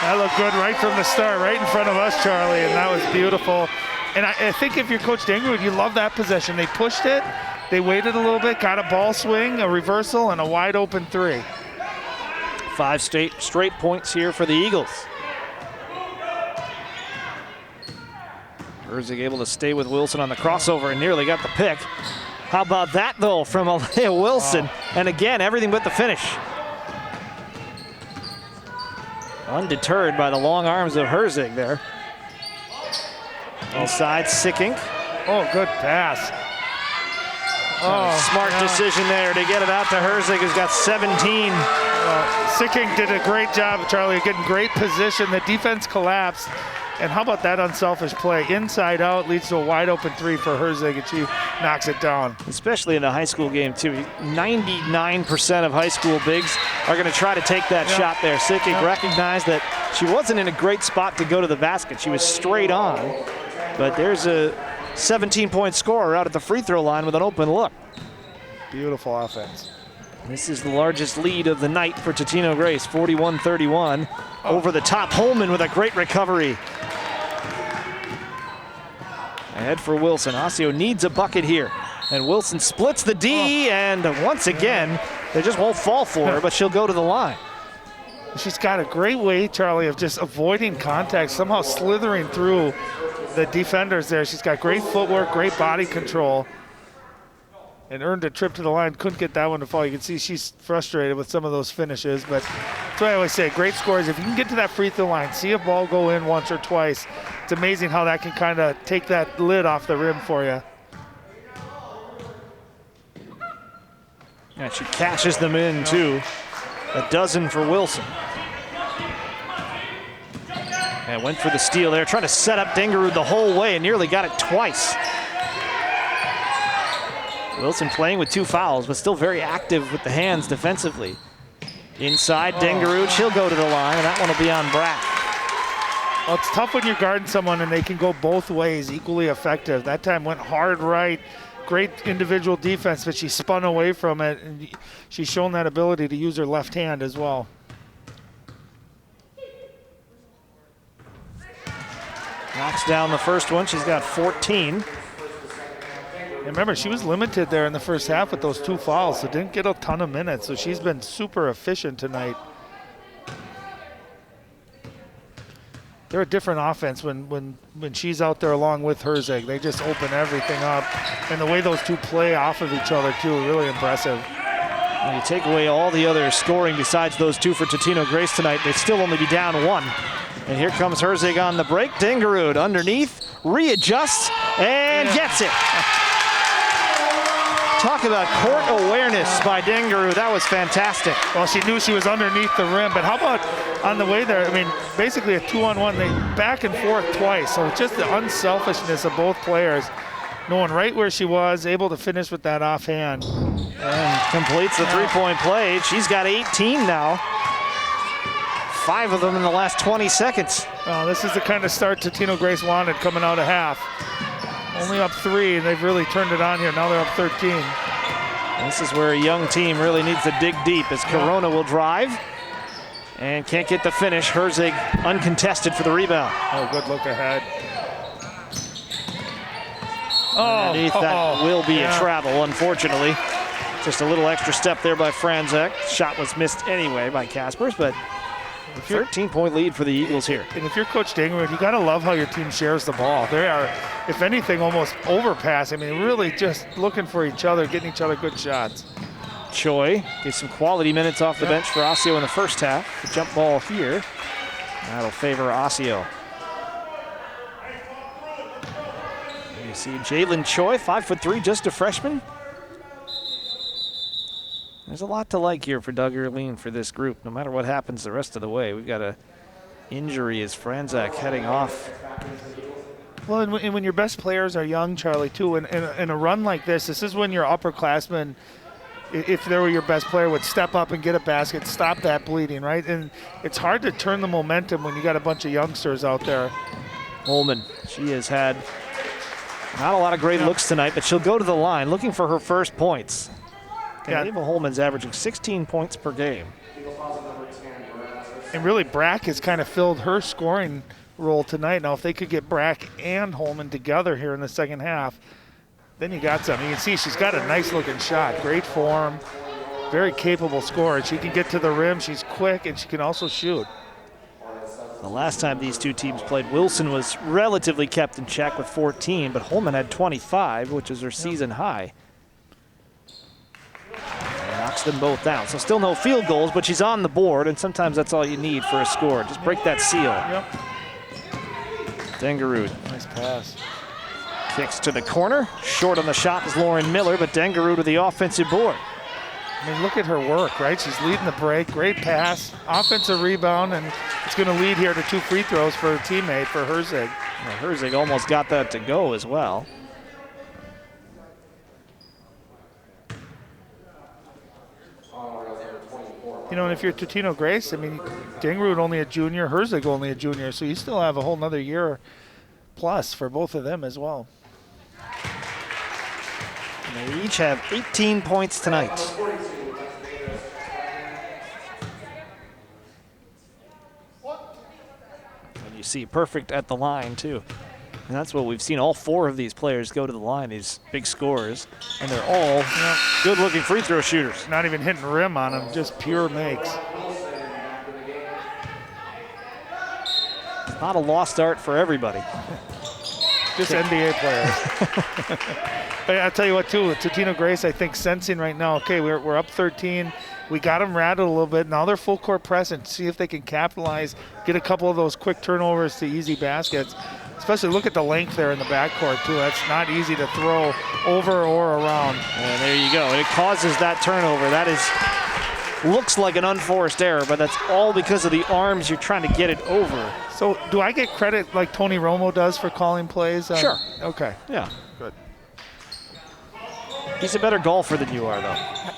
That looked good right from the start, right in front of us, Charlie, and that was beautiful. And I think if you're Coach Dengerud, you love that possession. They pushed it, they waited a little bit, got a ball swing, a reversal, and a wide open 3. 5 straight points here for the Eagles. Herzig able to stay with Wilson on the crossover and nearly got the pick. How about that, though, from Alea Wilson? And again, everything but the finish. Undeterred by the long arms of Herzig there. Inside, Sickink. Oh, good pass. Smart decision there to get it out to Herzig, who's got 17. Sickink did a great job, Charlie, getting great position. The defense collapsed. And how about that unselfish play? Inside out leads to a wide open 3 for Herzig, and she knocks it down. Especially in a high school game, too. 99% of high school bigs are going to try to take that shot there. Sickink recognized that she wasn't in a great spot to go to the basket. She was straight on. But there's a 17-point scorer out at the free throw line with an open look. Beautiful offense. This is the largest lead of the night for Totino-Grace, 41-31. Over the top, Holman with a great recovery. Ahead for Wilson. Osseo needs a bucket here. And Wilson splits the D, and once again, they just won't fall for her, but she'll go to the line. She's got a great way, Charlie, of just avoiding contact, somehow slithering through the defenders there. She's got great footwork, great body control, and earned a trip to the line. Couldn't get that one to fall. You can see she's frustrated with some of those finishes, but that's what I always say, great scores. If you can get to that free throw line, see a ball go in once or twice, it's amazing how that can kind of take that lid off the rim for you. Yeah, she cashes them in, too. A dozen for Wilson. And went for the steal there, trying to set up Dengerud the whole way and nearly got it twice. Wilson playing with 2 fouls, but still very active with the hands defensively. Inside, Dengerud, she'll go to the line, and that one will be on Brack. Well, it's tough when you're guarding someone and they can go both ways, equally effective. That time went hard right, great individual defense, but she spun away from it, and she's shown that ability to use her left hand as well. Knocks down the first one, she's got 14. And remember, she was limited there in the first half with those 2 fouls, so didn't get a ton of minutes, so she's been super efficient tonight. They're a different offense when she's out there along with Herzig. They just open everything up. And the way those 2 play off of each other, too, really impressive. When you take away all the other scoring besides those 2 for Totino-Grace tonight, they'd still only be down 1. And here comes Herzig on the break. Dengerud underneath, readjusts, and gets it. Talk about court awareness by Dengaroo. That was fantastic. Well, she knew she was underneath the rim, but how about on the way there? I mean, basically a 2-on-1. They back and forth twice. So just the unselfishness of both players, knowing right where she was, able to finish with that offhand. And completes the three-point play. She's got 18 now. 5 of them in the last 20 seconds. Oh, this is the kind of start Totino-Grace wanted coming out of half. Only up 3, and they've really turned it on here. Now they're up 13. This is where a young team really needs to dig deep as Corona will drive and can't get the finish. Herzig uncontested for the rebound. Oh, good look ahead. Underneath that will be a travel, unfortunately. Just a little extra step there by Franzek. Shot was missed anyway by Kaspers, but 13-point lead for the Eagles here. And if you're Coach Dengaroo, you got to love how your team shares the ball. They are, if anything, almost overpassing. I mean, really just looking for each other, getting each other good shots. Choi gets some quality minutes off the bench for Osseo in the first half. The jump ball here. That'll favor Osseo. You see Jalen Choi, 5'3", just a freshman. There's a lot to like here for Doug Erleen for this group, no matter what happens the rest of the way. We've got a injury as Franzak heading off. Well, and when your best players are young, Charlie, too, in a run like this is when your upperclassmen, if they were your best player, would step up and get a basket, stop that bleeding, right? And it's hard to turn the momentum when you got a bunch of youngsters out there. Holman, she has had not a lot of great looks tonight, but she'll go to the line looking for her first points. And Ava Holman's averaging 16 points per game. And really, Brack has kind of filled her scoring role tonight. Now, if they could get Brack and Holman together here in the second half, then you got something. You can see she's got a nice-looking shot. Great form, very capable scorer. She can get to the rim. She's quick, and she can also shoot. The last time these two teams played, Wilson was relatively kept in check with 14, but Holman had 25, which is her season high. Knocks them both down. So still no field goals, but she's on the board, and sometimes that's all you need for a score. Just break that seal. Yep. Dengaroo. Nice pass. Kicks to the corner. Short on the shot is Lauren Miller, but Dengaroo to the offensive board. I mean, look at her work, right? She's leading the break. Great pass. Offensive rebound, and it's going to lead here to 2 free throws for her teammate, for Herzig. Well, Herzig almost got that to go as well. You know, and if you're Totino-Grace, I mean, Dengaroo only a junior, Herzig only a junior, so you still have a whole nother year plus for both of them as well. And they each have 18 points tonight. And you see perfect at the line, too. And that's what we've seen. All 4 of these players go to the line, these big scorers, and they're all good-looking free throw shooters. Not even hitting rim on them, just pure makes. It's not a lost art for everybody. Just NBA players. But I'll tell you what, too, Totino-Grace, I think, sensing right now, okay, we're up 13. We got them rattled a little bit. Now they're full court press and see if they can capitalize, get a couple of those quick turnovers to easy baskets. Especially look at the length there in the backcourt, too. That's not easy to throw over or around. And there you go. And it causes that turnover. That looks like an unforced error, but that's all because of the arms you're trying to get it over. So do I get credit like Tony Romo does for calling plays? Sure. Okay. Yeah. Good. He's a better golfer than you are, though.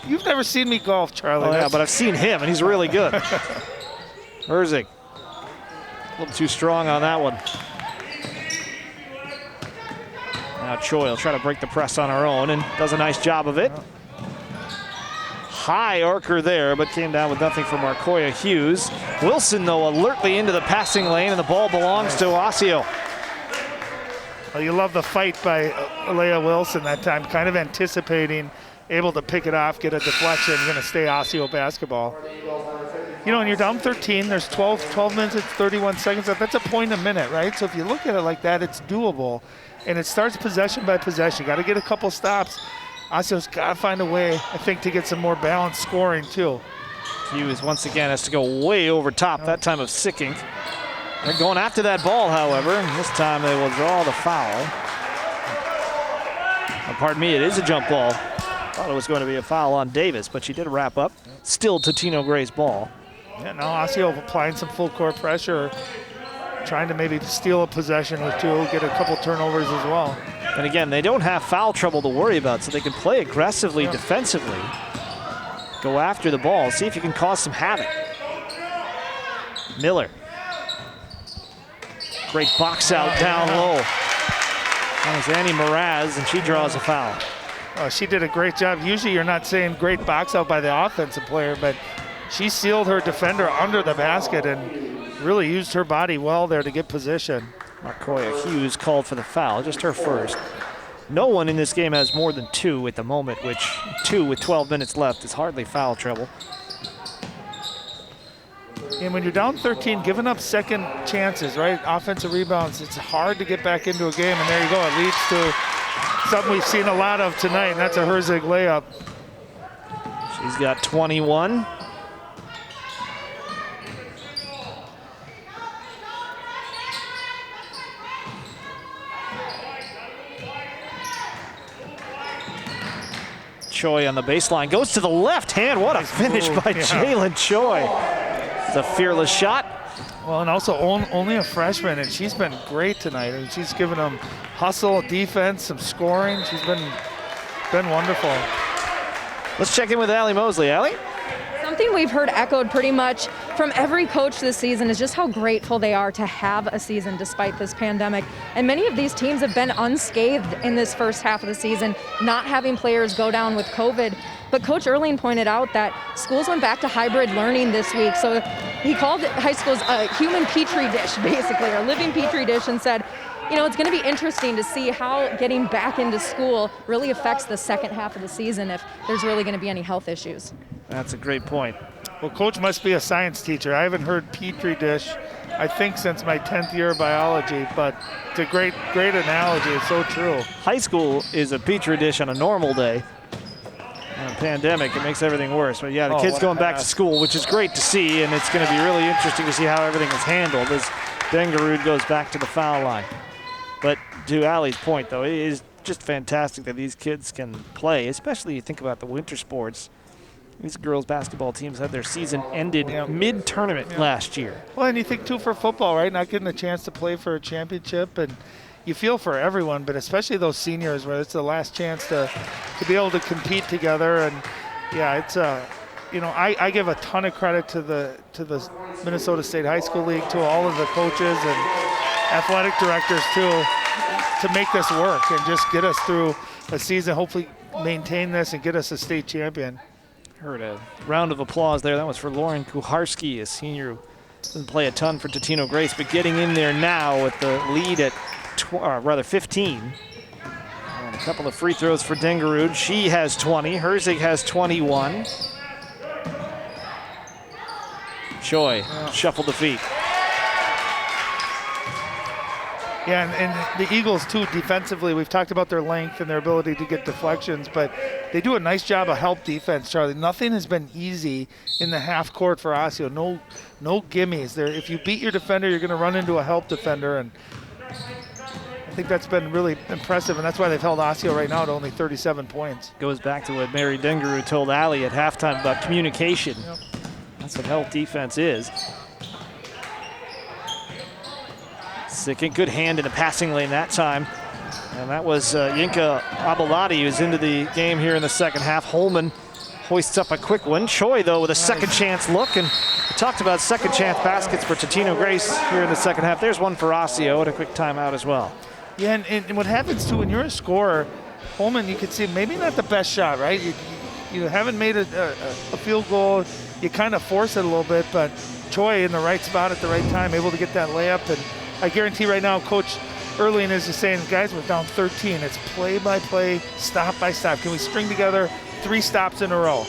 You've never seen me golf, Charlie. Oh, yeah, but I've seen him, and he's really good. Herzig. A little too strong on that one. Now Choi will try to break the press on her own and does a nice job of it. High arcer there, but came down with nothing from Marcoya Hughes. Wilson, though, alertly into the passing lane, and the ball belongs to Osseo. Well, you love the fight by Alea Wilson that time, kind of anticipating, able to pick it off, get a deflection, going to stay Osseo basketball. You know, when you're down 13, there's 12 minutes and 31 seconds left. That's a point a minute, right? So if you look at it like that, it's doable. And it starts possession by possession. Got to get a couple stops. Osseo's got to find a way, I think, to get some more balanced scoring, too. Hughes, once again, has to go way over top, that time of Sicking. They're going after that ball, however, and this time they will draw the foul. Pardon me, it is a jump ball. Thought it was going to be a foul on Davis, but she did wrap up. Still Totino-Grace ball. Yeah, now Osseo applying some full court pressure, trying to maybe steal a possession or two, get a couple turnovers as well. And again, they don't have foul trouble to worry about, so they can play aggressively defensively. Go after the ball, see if you can cause some havoc. Miller. Great box out down low. That was Annie Mraz, and she draws a foul. Oh, she did a great job. Usually you're not saying great box out by the offensive player, but she sealed her defender under the basket and really used her body well there to get position. Marcoya Hughes called for the foul, just her first. No one in this game has more than 2 at the moment, which 2 with 12 minutes left is hardly foul trouble. And when you're down 13, giving up second chances, right? Offensive rebounds, it's hard to get back into a game, and there you go. It leads to something we've seen a lot of tonight, and that's a Herzig layup. She's got 21. Choi on the baseline, goes to the left hand. What a finish by Jalen Choi. It's a fearless shot. Well, and also only a freshman, and she's been great tonight. I mean, she's given them hustle, defense, some scoring. She's been wonderful. Let's check in with Allie Mosley. Allie? Something we've heard echoed pretty much from every coach this season is just how grateful they are to have a season despite this pandemic. And many of these teams have been unscathed in this first half of the season, not having players go down with COVID. But Coach Erling pointed out that schools went back to hybrid learning this week. So he called high schools a human petri dish, basically, or living petri dish, and said, you know, it's going to be interesting to see how getting back into school really affects the second half of the season if there's really going to be any health issues. That's a great point. Well, Coach must be a science teacher. I haven't heard petri dish, I think, since my 10th year of biology, but it's a great analogy. It's so true. High school is a petri dish on a normal day. In a pandemic, it makes everything worse. But yeah, the kids going back to school, which is great to see, and it's going to be really interesting to see how everything is handled as Dengerud goes back to the foul line. But to Allie's point, though, it is just fantastic that these kids can play, especially you think about the winter sports. These girls' basketball teams had their season ended mid-tournament last year. Well, and you think, too, for football, right? Not getting a chance to play for a championship, and you feel for everyone, but especially those seniors where it's the last chance to be able to compete together. And, yeah, it's you know, I give a ton of credit to the Minnesota State High School League, to all of the coaches and athletic directors, too, to make this work and just get us through a season, hopefully maintain this and get us a state champion. Heard a round of applause there. That was for Lauren Kuharski, a senior who doesn't play a ton for Totino-Grace, but getting in there now with the lead at 15. And a couple of free throws for Dengerud. She has 20. Herzig has 21. Choi shuffled the feet. Yeah, and the Eagles, too, defensively, we've talked about their length and their ability to get deflections, but they do a nice job of help defense, Charlie. Nothing has been easy in the half court for Osseo. No gimmies. If you beat your defender, you're going to run into a help defender, and I think that's been really impressive, and that's why they've held Osseo right now to only 37 points. Goes back to what Mary Dengerud told Allie at halftime about communication. Yep. That's what help defense is. Second good hand in the passing lane that time. And that was Yinka Abalati, who's into the game here in the second half. Holman hoists up a quick one. Choi, though, with a second chance look. And we talked about second chance baskets for Totino-Grace here in the second half. There's one for Osseo and a quick timeout as well. Yeah, and what happens, too, when you're a scorer, Holman, you can see maybe not the best shot, right? You haven't made a field goal. You kind of force it a little bit, but Choi in the right spot at the right time, able to get that layup. And I guarantee right now, Coach Erling is just saying, guys, we're down 13. It's play by play, stop by stop. Can we string together 3 stops in a row?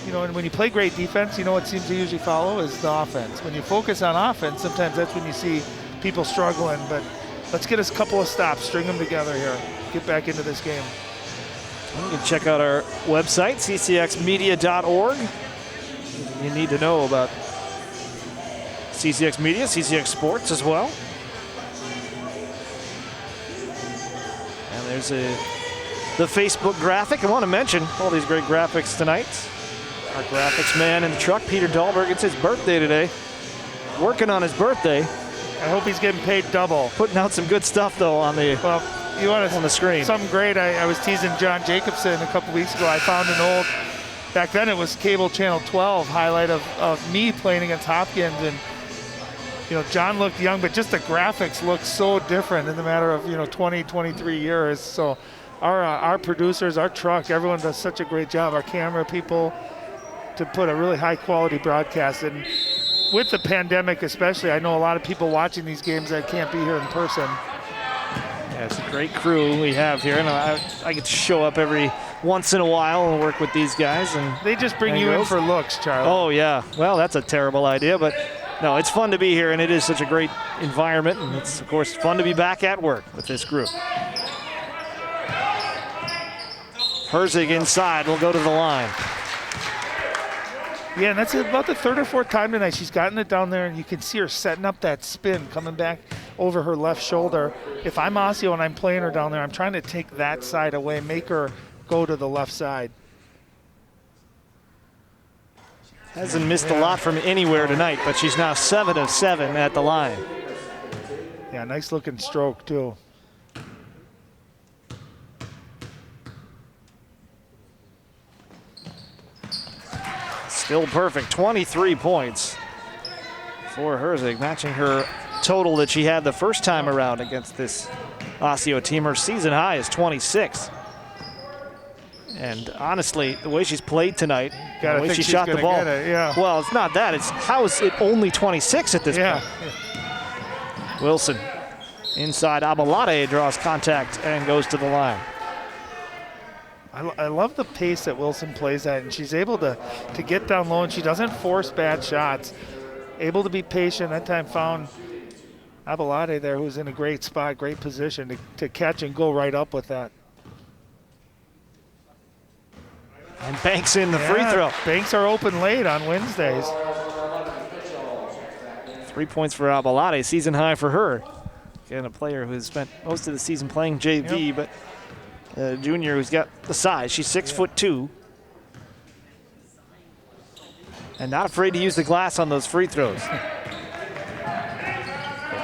You know, and when you play great defense, you know what seems to usually follow is the offense. When you focus on offense, sometimes that's when you see people struggling. But let's get us a couple of stops, string them together here, get back into this game. You can check out our website, ccxmedia.org. You need to know about CCX Media, CCX Sports as well. And there's a the Facebook graphic. I want to mention all these great graphics tonight. Our graphics man in the truck, Peter Dahlberg, it's his birthday today. Working on his birthday. I hope he's getting paid double. Putting out some good stuff, though, on the on the screen. Something great. I was teasing John Jacobson a couple weeks ago. I found an old, back then it was cable channel 12 highlight of me playing against Hopkins, and John looked young, but just the graphics looked so different in the matter of 20, 23 years. So our producers, our truck, everyone does such a great job. Our camera people to put a really high quality broadcast. And with the pandemic especially, I know a lot of people watching these games that can't be here in person. Yeah, it's a great crew we have here, and I get to show up every once in a while and work with these guys. And they just bring you in for looks, Charlie. Oh, yeah. Well, that's a terrible idea, but no, it's fun to be here, and it is such a great environment, and it's, of course, fun to be back at work with this group. Herzig inside will go to the line. Yeah, and that's about the third or fourth time tonight she's gotten it down there, and you can see her setting up that spin, coming back over her left shoulder. If I'm Osseo and I'm playing her down there, I'm trying to take that side away, make her go to the left side. Hasn't missed a lot from anywhere tonight, but she's now 7 of 7 at the line. Yeah, nice looking stroke too. Still perfect, 23 points for Herzig, matching her total that she had the first time around against this Osseo team. Her season high is 26. And honestly, the way she's played tonight, the way she shot the ball, well, it's not that. It's how is it only 26 at this point? Wilson inside. Abalade draws contact and goes to the line. I love the pace that Wilson plays at, and she's able to get down low, and she doesn't force bad shots. Able to be patient. That time found Abalade there, who's in a great spot, great position to catch and go right up with that. And banks in the free throw. Banks are open late on Wednesdays. 3 points for Abalade, season high for her. Again, a player who's spent most of the season playing JV, but a junior who's got the size. She's 6'2", and not afraid to use the glass on those free throws.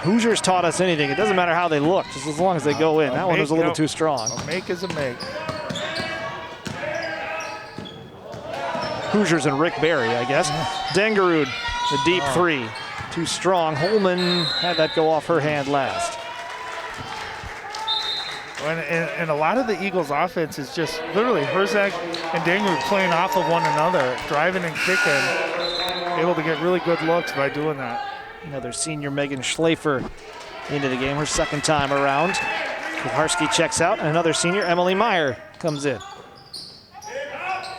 Hoosiers taught us anything. It doesn't matter how they look, just as long as they go in. That one was a little too strong. A make is a make. Hoosiers and Rick Barry, I guess. Dengerud, the deep three. Too strong. Holman had that go off her hand last. And a lot of the Eagles' offense is just literally Herzig and Dengerud playing off of one another, driving and kicking, able to get really good looks by doing that. Another senior, Megan Schlafer, into the game, her second time around. Kucharski checks out, and another senior, Emily Meyer, comes in.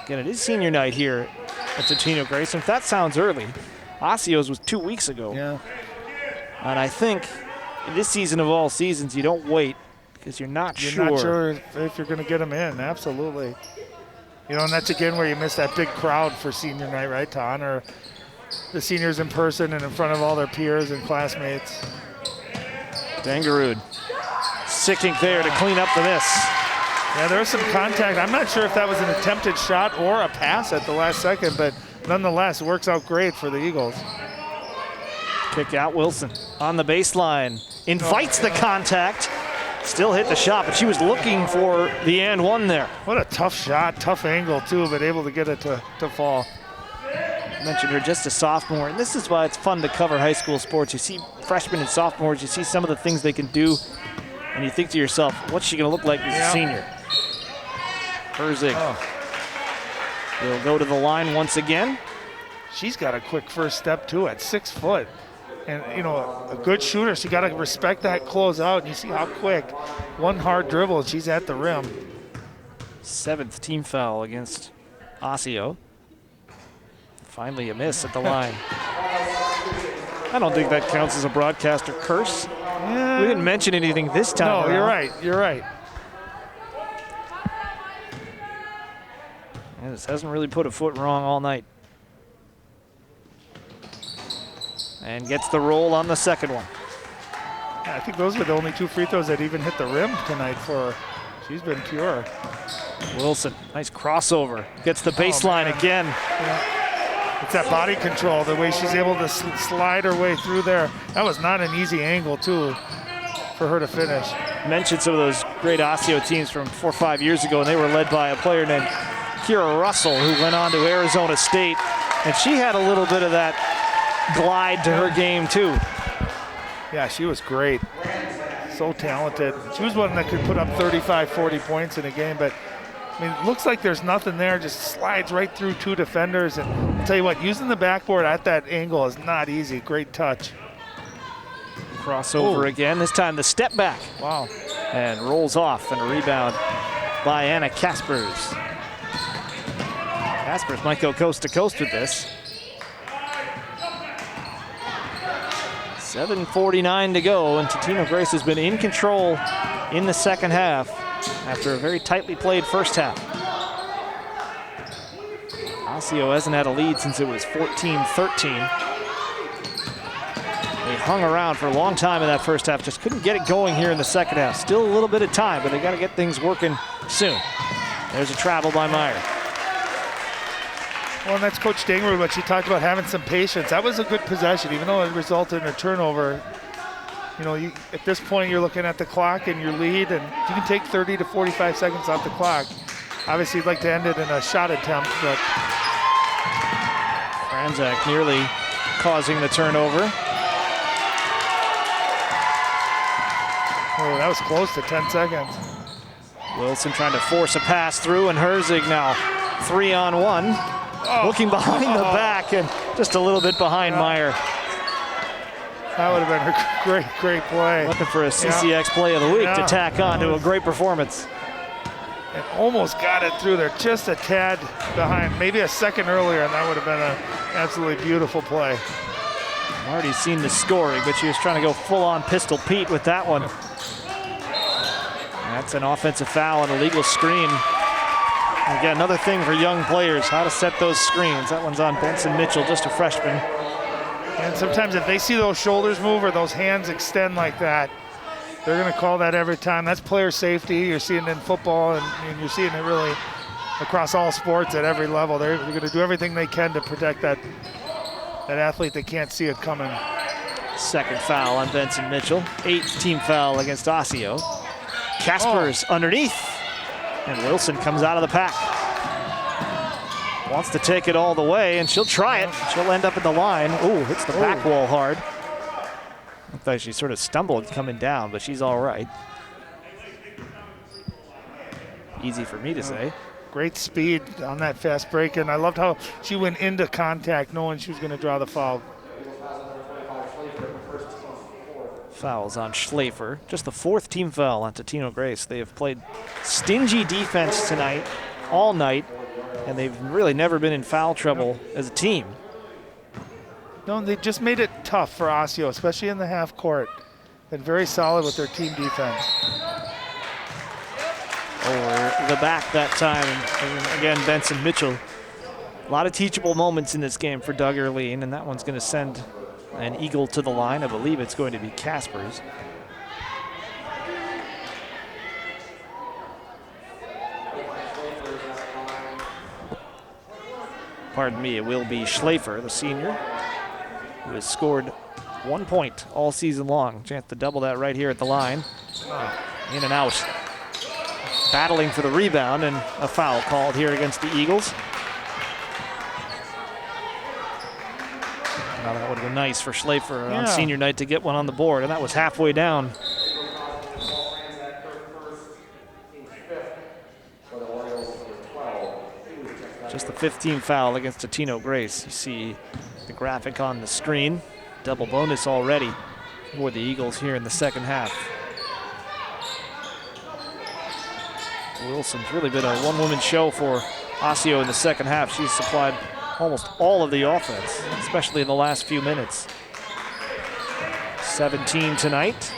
Again, it is senior night here at Totino-Grace, and if that sounds early, Osseo's was 2 weeks ago. Yeah. And I think in this season of all seasons, you don't wait because you're not sure if you're going to get them in. Absolutely. And that's again where you miss that big crowd for senior night, right, to honor the seniors in person and in front of all their peers and classmates. Dengerud sticking there to clean up the miss. Yeah, there was some contact. I'm not sure if that was an attempted shot or a pass at the last second, but nonetheless, it works out great for the Eagles. Kick out Wilson on the baseline. Invites the contact. Still hit the shot, but she was looking for the and one there. What a tough shot, tough angle too, but able to get it to fall. I mentioned her just a sophomore, and this is why it's fun to cover high school sports. You see freshmen and sophomores, you see some of the things they can do, and you think to yourself, what's she going to look like as a senior? Herzig will go to the line once again. She's got a quick first step too at 6 foot. And, a good shooter, so you got to respect that closeout. And you see how quick. One hard dribble, and she's at the rim. 7th team foul against Osseo. Finally a miss at the line. I don't think that counts as a broadcaster curse. Yeah. We didn't mention anything this time. No, you're right. You're right. Yeah, this hasn't really put a foot wrong all night. And gets the roll on the second one. I think those were the only 2 free throws that even hit the rim tonight for She's been pure. Wilson, nice crossover. Gets the baseline again. Yeah. It's that body control, the way she's able to slide her way through there. That was not an easy angle, too, for her to finish. Mentioned some of those great Osseo teams from 4 or 5 years ago, and they were led by a player named Kira Russell, who went on to Arizona State. And she had a little bit of that glide to her game, too. Yeah, she was great. So talented. She was one that could put up 35, 40 points in a game, but I mean, it looks like there's nothing there, just slides right through 2 defenders. And I'll tell you what, using the backboard at that angle is not easy. Great touch. Crossover again, this time the step back. Wow. And rolls off, and a rebound by Anna Kaspers. Kaspers might go coast to coast with this. 7:49 to go, and Totino-Grace has been in control in the second half after a very tightly played first half. Osseo hasn't had a lead since it was 14-13. They hung around for a long time in that first half, just couldn't get it going here in the second half. Still a little bit of time, but they got to get things working soon. There's a travel by Meyer. Well, and that's Coach Dangru, but she talked about having some patience. That was a good possession, even though it resulted in a turnover. You know, at this point, you're looking at the clock and your lead, and you can take 30 to 45 seconds off the clock. Obviously, you'd like to end it in a shot attempt, but Franzak nearly causing the turnover. oh, that was close to 10 seconds. Wilson trying to force a pass through, and Herzig now 3-on-1. Looking behind the back and just a little bit behind Meyer. That would have been a great play. Looking for a CCX play of the week to tack on to a great performance. And almost got it through there, just a tad behind, maybe a second earlier, and that would have been an absolutely beautiful play. I've already seen the scoring, but she was trying to go full-on Pistol Pete with that one. That's an offensive foul and a legal screen. Again, another thing for young players, how to set those screens. That one's on Benson Mitchell, just a freshman. And sometimes if they see those shoulders move or those hands extend like that, they're going to call that every time. That's player safety. You're seeing it in football, and you're seeing it really across all sports at every level. They're going to do everything they can to protect that athlete that can't see it coming. Second foul on Benson Mitchell. 8th team foul against Osseo. Kaspers underneath. And Wilson comes out of the pack. Wants to take it all the way, and she'll try it. She'll end up at the line. Ooh, hits the back wall hard. Looked like she sort of stumbled coming down, but she's all right. Easy for me to say. Great speed on that fast break, and I loved how she went into contact knowing she was going to draw the foul. Fouls on Schlafer. Just the 4th team foul on Totino-Grace. They have played stingy defense tonight, all night, and they've really never been in foul trouble as a team. No, they just made it tough for Osseo, especially in the half court. Been very solid with their team defense. Over the back that time, and again, Benson Mitchell. A lot of teachable moments in this game for Doug Erleen, and that one's going to send an Eagle to the line. I believe it's going to be Kaspers. Pardon me, it will be Schlafer, the senior, who has scored 1 point all season long. Chance to double that right here at the line. In and out. Battling for the rebound, and a foul called here against the Eagles. Now that would have been nice for Schlafer on senior night to get one on the board, and that was halfway down. Just the 15th foul against Totino-Grace. You see the graphic on the screen. Double bonus already for the Eagles here in the second half. Wilson's really been a one-woman show for Osseo in the second half. She's supplied almost all of the offense, especially in the last few minutes. 17 tonight.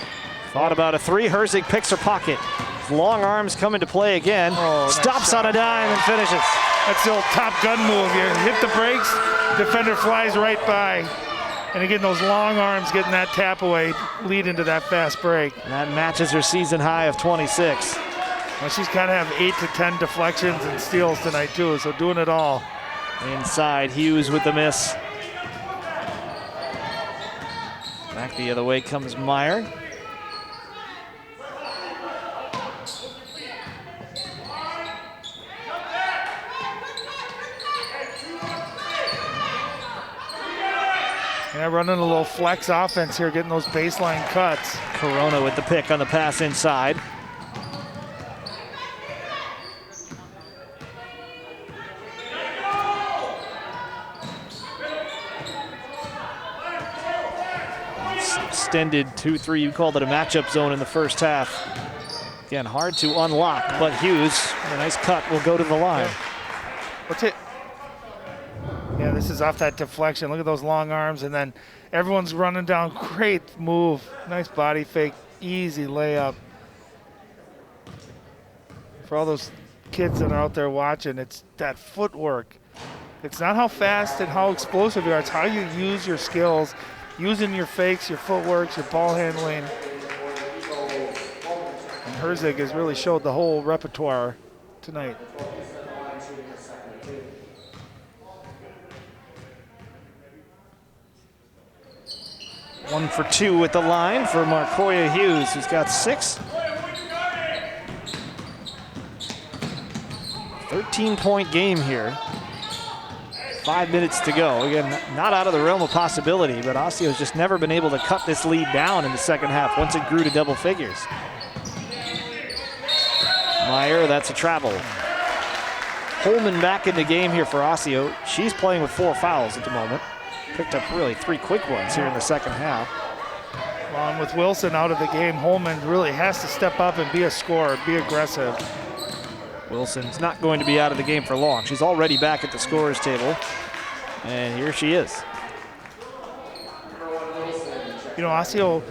Thought about a 3. Herzig picks her pocket. Long arms come into play again. Stops on a dime and finishes. That's the old Top Gun move. You hit the brakes, defender flies right by. And again, those long arms getting that tap away lead into that fast break. And that matches her season high of 26. Well, she's kind of have 8 to 10 deflections and steals tonight too, so doing it all. Inside, Hughes with the miss. Back the other way comes Meyer. Yeah, running a little flex offense here, getting those baseline cuts. Corona with the pick on the pass inside. Extended 2-3, you called it a matchup zone in the first half. Again, hard to unlock, but Hughes, a nice cut, will go to the line. What's it? Yeah, this is off that deflection. Look at those long arms, and then everyone's running down. Great move. Nice body fake. Easy layup. For all those kids that are out there watching, it's that footwork. It's not how fast and how explosive you are. It's how you use your skills, using your fakes, your footwork, your ball handling. And Herzig has really showed the whole repertoire tonight. One for two at the line for Marcoya Hughes, who's got 6. 13-point game here. 5 minutes to go. Again, not out of the realm of possibility, but Osseo's just never been able to cut this lead down in the second half once it grew to double figures. Meyer, that's a travel. Holman back in the game here for Osseo. She's playing with 4 fouls at the moment. Picked up really 3 quick ones here in the second half. Well, and with Wilson out of the game, Holman really has to step up and be a scorer, be aggressive. Wilson's not going to be out of the game for long. She's already back at the scorer's table, and here she is. You know, Osseo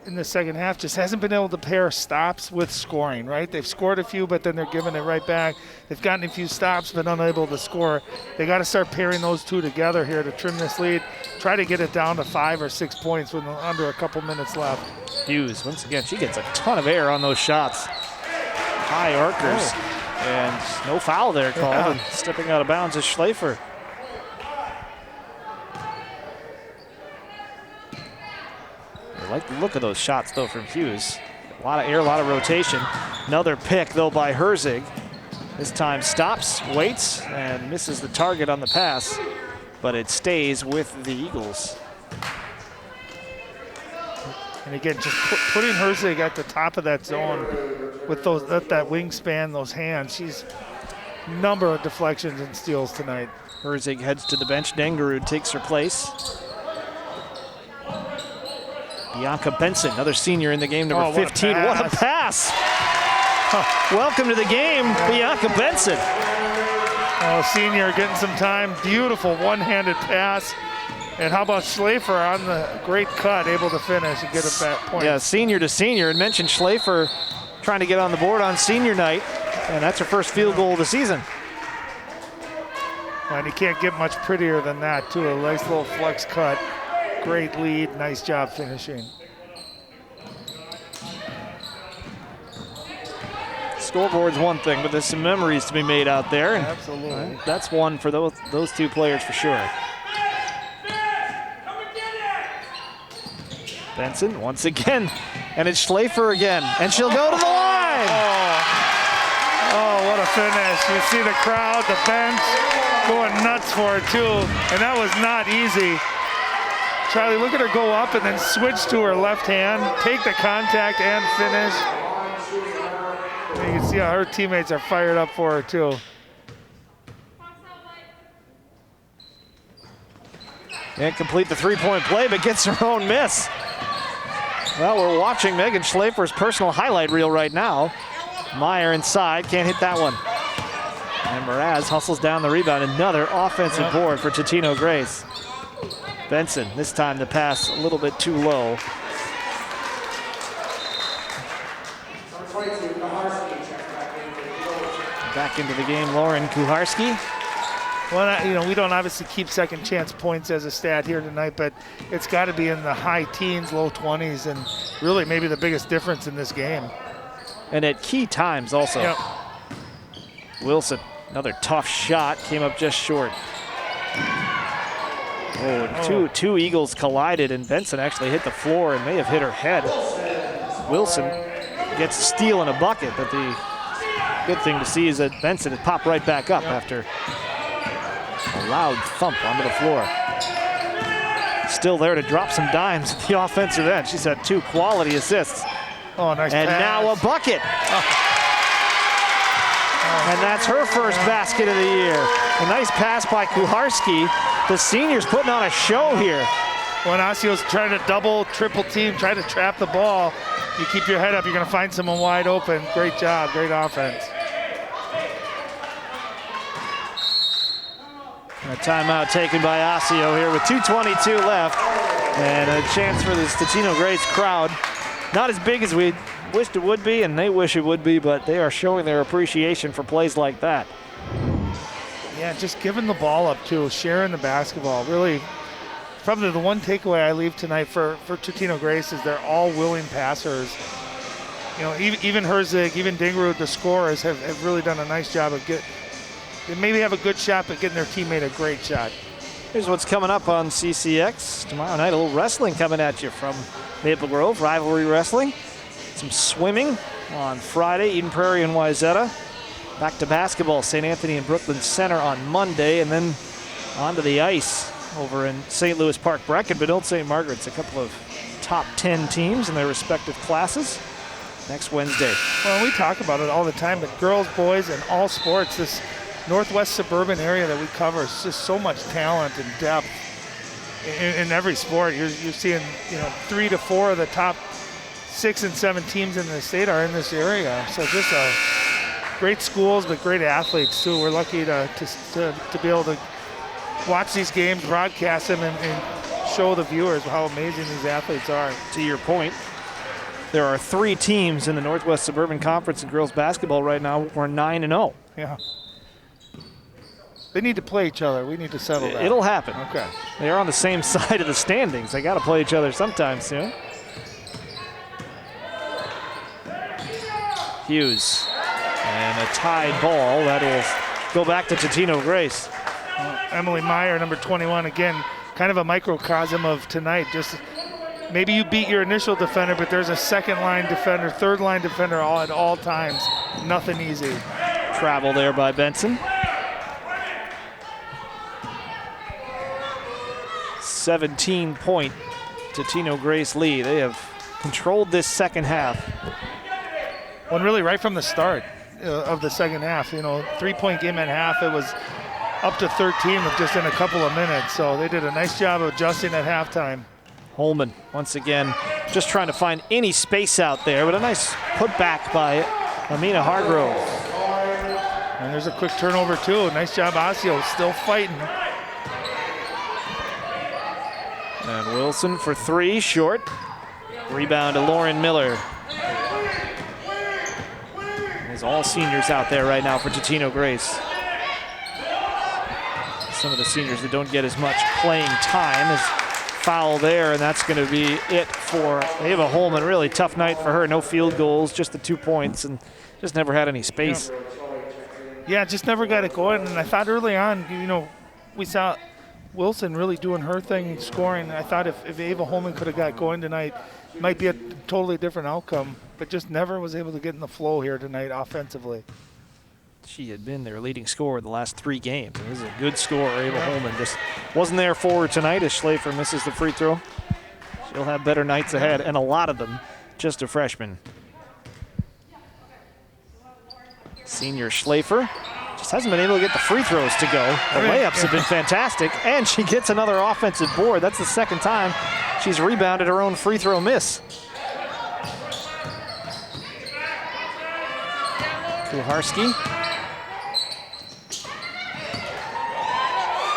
in the second half just hasn't been able to pair stops with scoring, right? They've scored a few, but then they're giving it right back. They've gotten a few stops, but unable to score. They got to start pairing those two together here to trim this lead. Try to get it down to 5 or 6 points with under a couple minutes left. Hughes, once again, she gets a ton of air on those shots. High arcers, and no foul there called. Yeah. And stepping out of bounds is Schleifer. I like the look of those shots, though, from Hughes. A lot of air, a lot of rotation. Another pick, though, by Herzig. This time stops, waits, and misses the target on the pass, but it stays with the Eagles. And again, just putting Herzig at the top of that zone with those that wingspan, those hands. She's number of deflections and steals tonight. Herzig heads to the bench. Dengerud takes her place. Bianca Benson, another senior in the game, number 15. What a pass! Welcome to the game, Bianca Benson. Oh, senior getting some time. Beautiful one-handed pass. And how about Schleifer on the great cut, able to finish and get a back point. Yeah, senior to senior. And mentioned Schleifer trying to get on the board on senior night, and that's her first field goal of the season. And you can't get much prettier than that, too. A nice little flex cut. Great lead, nice job finishing. Scoreboard's one thing, but there's some memories to be made out there. And absolutely. That's one for those two players for sure. Benson once again, and it's Schleifer again, and she'll go to the line. Oh, what a finish. You see the crowd, the bench going nuts for it too, and that was not easy. Charlie, look at her go up and then switch to her left hand, take the contact and finish. And you can see how her teammates are fired up for her too. Can't complete the three-point play, but gets her own miss. Well, we're watching Megan Schleifer's personal highlight reel right now. Meyer inside, can't hit that one. And Mraz hustles down the rebound. Another offensive board for Totino-Grace. Benson, this time the pass a little bit too low. Back into the game, Lauren Kuharski. Well, we don't obviously keep second chance points as a stat here tonight, but it's got to be in the high teens, low 20s, and really maybe the biggest difference in this game. and at key times also. Yep. Wilson, another tough shot, came up just short. Oh, two Eagles collided, and Benson actually hit the floor and may have hit her head. Wilson gets a steal and a bucket, but the good thing to see is that Benson had popped right back up after a loud thump onto the floor. Still there to drop some dimes at the offensive end. She's had 2 quality assists. Oh, nice and pass. now a bucket. And that's her first basket of the year. A nice pass by Kucharski. The seniors putting on a show here. When Osseo's trying to double, triple team, try to trap the ball, you keep your head up, you're going to find someone wide open. Great job, great offense. A timeout taken by Osseo here with 2:22 left. And a chance for this Totino-Grace crowd. Not as big as we wished it would be, and they wish it would be, but they are showing their appreciation for plays like that. Yeah, just giving the ball up too, sharing the basketball. Really, probably the one takeaway I leave tonight for Totino-Grace is they're all willing passers. You know, even Herzig, even Dingerud, the scorers have really done a nice job of they maybe have a good shot, but getting their teammate a great shot. Here's what's coming up on CCX. Tomorrow night, a little wrestling coming at you from Maple Grove, Rivalry Wrestling. Some swimming on Friday, Eden Prairie and Wayzata. Back to basketball, St. Anthony and Brooklyn Center on Monday, and then onto the ice over in St. Louis Park. Brecken, Benilde St. Margaret's, a couple of top 10 teams in their respective classes next Wednesday. Well, we talk about it all the time, but girls, boys, and all sports, this Northwest suburban area that we cover is just so much talent and depth in every sport. You're seeing, 3 to 4 of the top 6 and 7 teams in the state are in this area. So just great schools, but great athletes too. We're lucky to be able to watch these games, broadcast them, and show the viewers how amazing these athletes are. To your point, there are 3 teams in the Northwest Suburban Conference in girls basketball right now who are 9-0. Yeah. They need to play each other. We need to settle that. It'll happen. Okay. They are on the same side of the standings. They got to play each other sometime soon. Hughes. And a tied ball. That'll go back to Totino-Grace. Emily Meyer, number 21, again, kind of a microcosm of tonight. Just maybe you beat your initial defender, but there's a second-line defender, third-line defender at all times. Nothing easy. Travel there by Benson. 17-point Totino-Grace lead. They have controlled this second half. Well, really right from the start of the second half, 3-point game at half, it was up to 13 with just in a couple of minutes. So they did a nice job of adjusting at halftime. Holman, once again, just trying to find any space out there, but a nice putback by Amina Hargrove. And there's a quick turnover too. Nice job, Osseo, still fighting. And Wilson for 3, short. Rebound to Lauren Miller. There's all seniors out there right now for Totino-Grace. Some of the seniors that don't get as much playing time is foul there, and that's going to be it for Ava Holman. Really tough night for her. No field goals, just the 2 points, and just never had any space. Yeah, just never got it going. And I thought early on, we saw Wilson really doing her thing, scoring. I thought if Ava Holman could have got going tonight, it might be a totally different outcome, but just never was able to get in the flow here tonight offensively. She had been their leading scorer the last 3 games. It was a good scorer. Ava Holman just wasn't there for her tonight as Schlafer misses the free throw. She'll have better nights ahead, and a lot of them just a freshman. Senior Schlafer just hasn't been able to get the free throws to go. The layups have been fantastic, and she gets another offensive board. That's the second time she's rebounded her own free throw miss. Kucharski.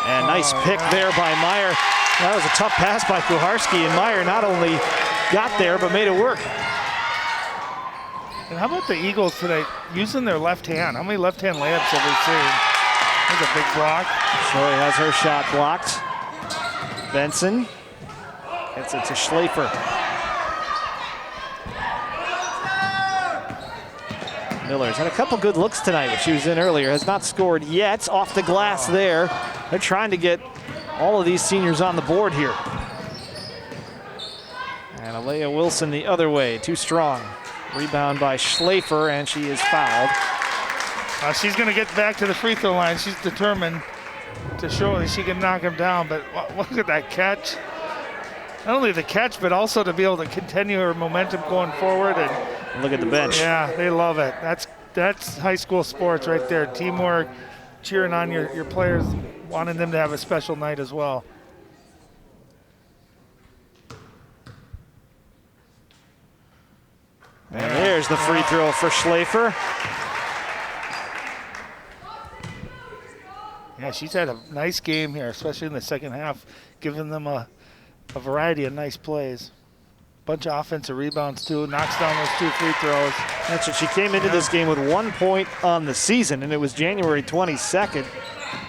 And nice pick there by Meyer. That was a tough pass by Kucharski, and Meyer not only got there, but made it work. And how about the Eagles today using their left hand? How many left-hand layups have we seen? There's a big block. Troy has her shot blocked. Benson gets it to Schlafer. Miller's had a couple good looks tonight when she was in earlier. Has not scored yet. Off the glass there. They're trying to get all of these seniors on the board here. And Alea Wilson the other way, too strong. Rebound by Schlafer, and she is fouled. She's going to get back to the free throw line. She's determined to show that she can knock him down, but look at that catch. Not only the catch, but also to be able to continue her momentum going forward. And look at the bench. Yeah, they love it. That's high school sports right there. Teamwork, cheering on your players, wanting them to have a special night as well. And there's the free throw for Schlafer. Yeah, she's had a nice game here, especially in the second half, giving them a variety of nice plays. Bunch of offensive rebounds, too. Knocks down those 2 free throws. That's it. She came into this game with 1 point on the season, and it was January 22nd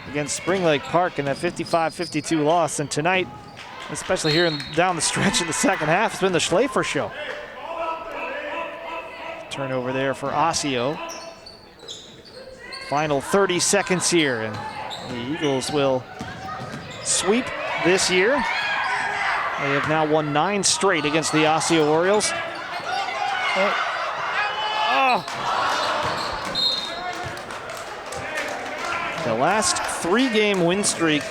against Spring Lake Park in that 55-52 loss. And tonight, especially here down the stretch in the second half, it's been the Schlafer show. Turnover there for Osseo. Final 30 seconds here, and the Eagles will sweep this year. They have now won 9 straight against the Osseo Orioles. The last 3-game win streak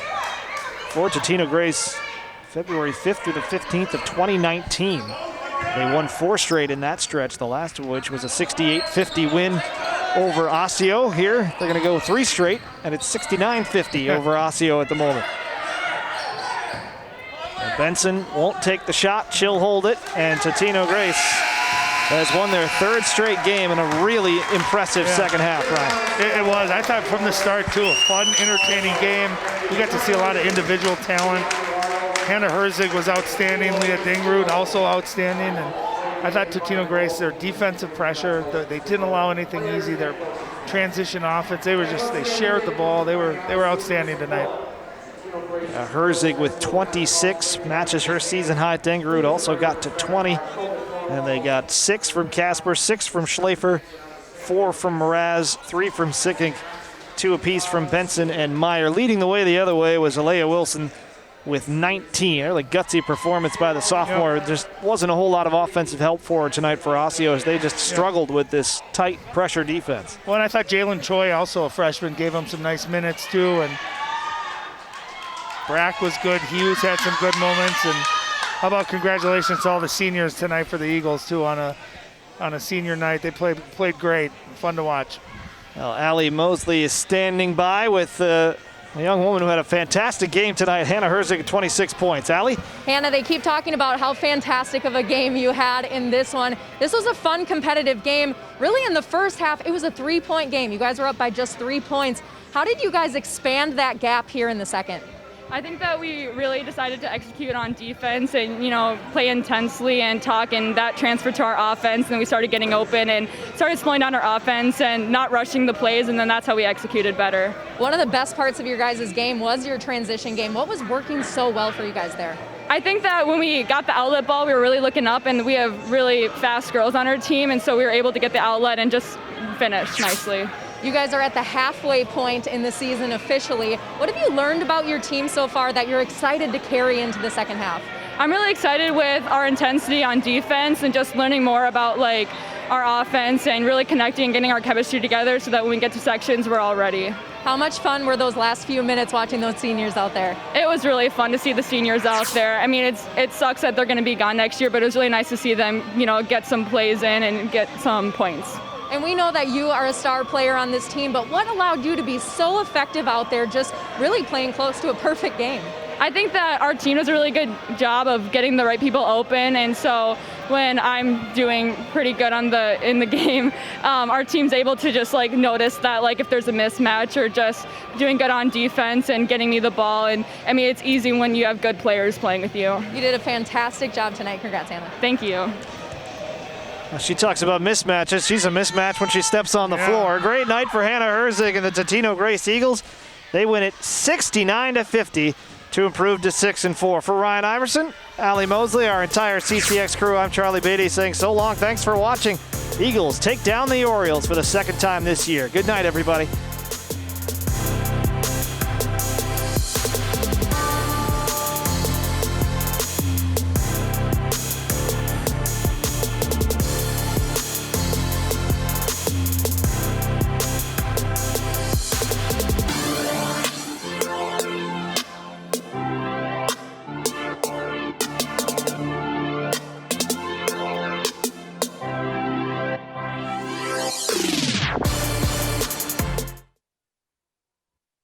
for Totino-Grace, February 5th through the 15th of 2019. They won 4 straight in that stretch, the last of which was a 68-50 win over Osseo. Here, they're going to go 3 straight, and it's 69-50 over Osseo at the moment. And Benson won't take the shot, she'll hold it, and Totino-Grace has won their 3rd straight game in a really impressive second half, Ryan. It was. I thought from the start, too, a fun, entertaining game. We got to see a lot of individual talent. Hannah Herzig was outstanding. Leah Dingrud also outstanding. And I thought Totino-Grace, their defensive pressure, they didn't allow anything easy. Their transition offense, they shared the ball. They were outstanding tonight. Herzig with 26 matches her season high. Dingrud also got to 20. And they got 6 from Casper, 6 from Schlafer, 4 from Mraz, 3 from Sickink, 2 apiece from Benson and Meyer. Leading the way the other way was Alea Wilson with 19. A really gutsy performance by the sophomore. Yep. Just wasn't a whole lot of offensive help for her tonight for Osseo as they just struggled with this tight pressure defense. Well, and I thought Jalen Choi, also a freshman, gave him some nice minutes too. And Brack was good. Hughes had some good moments. And how about congratulations to all the seniors tonight for the Eagles too on a senior night. They played great. Fun to watch. Well, Allie Mosley is standing by with a young woman who had a fantastic game tonight, Hannah Herzig at 26 points. Allie? Hannah, they keep talking about how fantastic of a game you had in this one. This was a fun, competitive game. Really, in the first half, it was a 3-point game. You guys were up by just 3 points. How did you guys expand that gap here in the second? I think that we really decided to execute on defense and, play intensely and talk, and that transferred to our offense. And then we started getting open and started slowing down our offense and not rushing the plays, and then that's how we executed better. One of the best parts of your guys' game was your transition game. What was working so well for you guys there? I think that when we got the outlet ball, we were really looking up, and we have really fast girls on our team, and so we were able to get the outlet and just finish nicely. You guys are at the halfway point in the season officially. What have you learned about your team so far that you're excited to carry into the second half? I'm really excited with our intensity on defense and just learning more about our offense and really connecting and getting our chemistry together so that when we get to sections, we're all ready. How much fun were those last few minutes watching those seniors out there? It was really fun to see the seniors out there. I mean, it sucks that they're going to be gone next year, but it was really nice to see them, get some plays in and get some points. And we know that you are a star player on this team, but what allowed you to be so effective out there, just really playing close to a perfect game? I think that our team does a really good job of getting the right people open, and so when I'm doing pretty good in the game, our team's able to just notice that if there's a mismatch or just doing good on defense and getting me the ball. And I mean, it's easy when you have good players playing with you. You did a fantastic job tonight. Congrats, Hannah. Thank you. She talks about mismatches. She's a mismatch when she steps on the floor. Great night for Hannah Herzig and the Totino-Grace Eagles. They win it 69-50 to improve to 6-4. For Ryan Iverson, Allie Mosley, our entire CCX crew, I'm Charlie Beatty saying so long. Thanks for watching. Eagles take down the Orioles for the second time this year. Good night, everybody.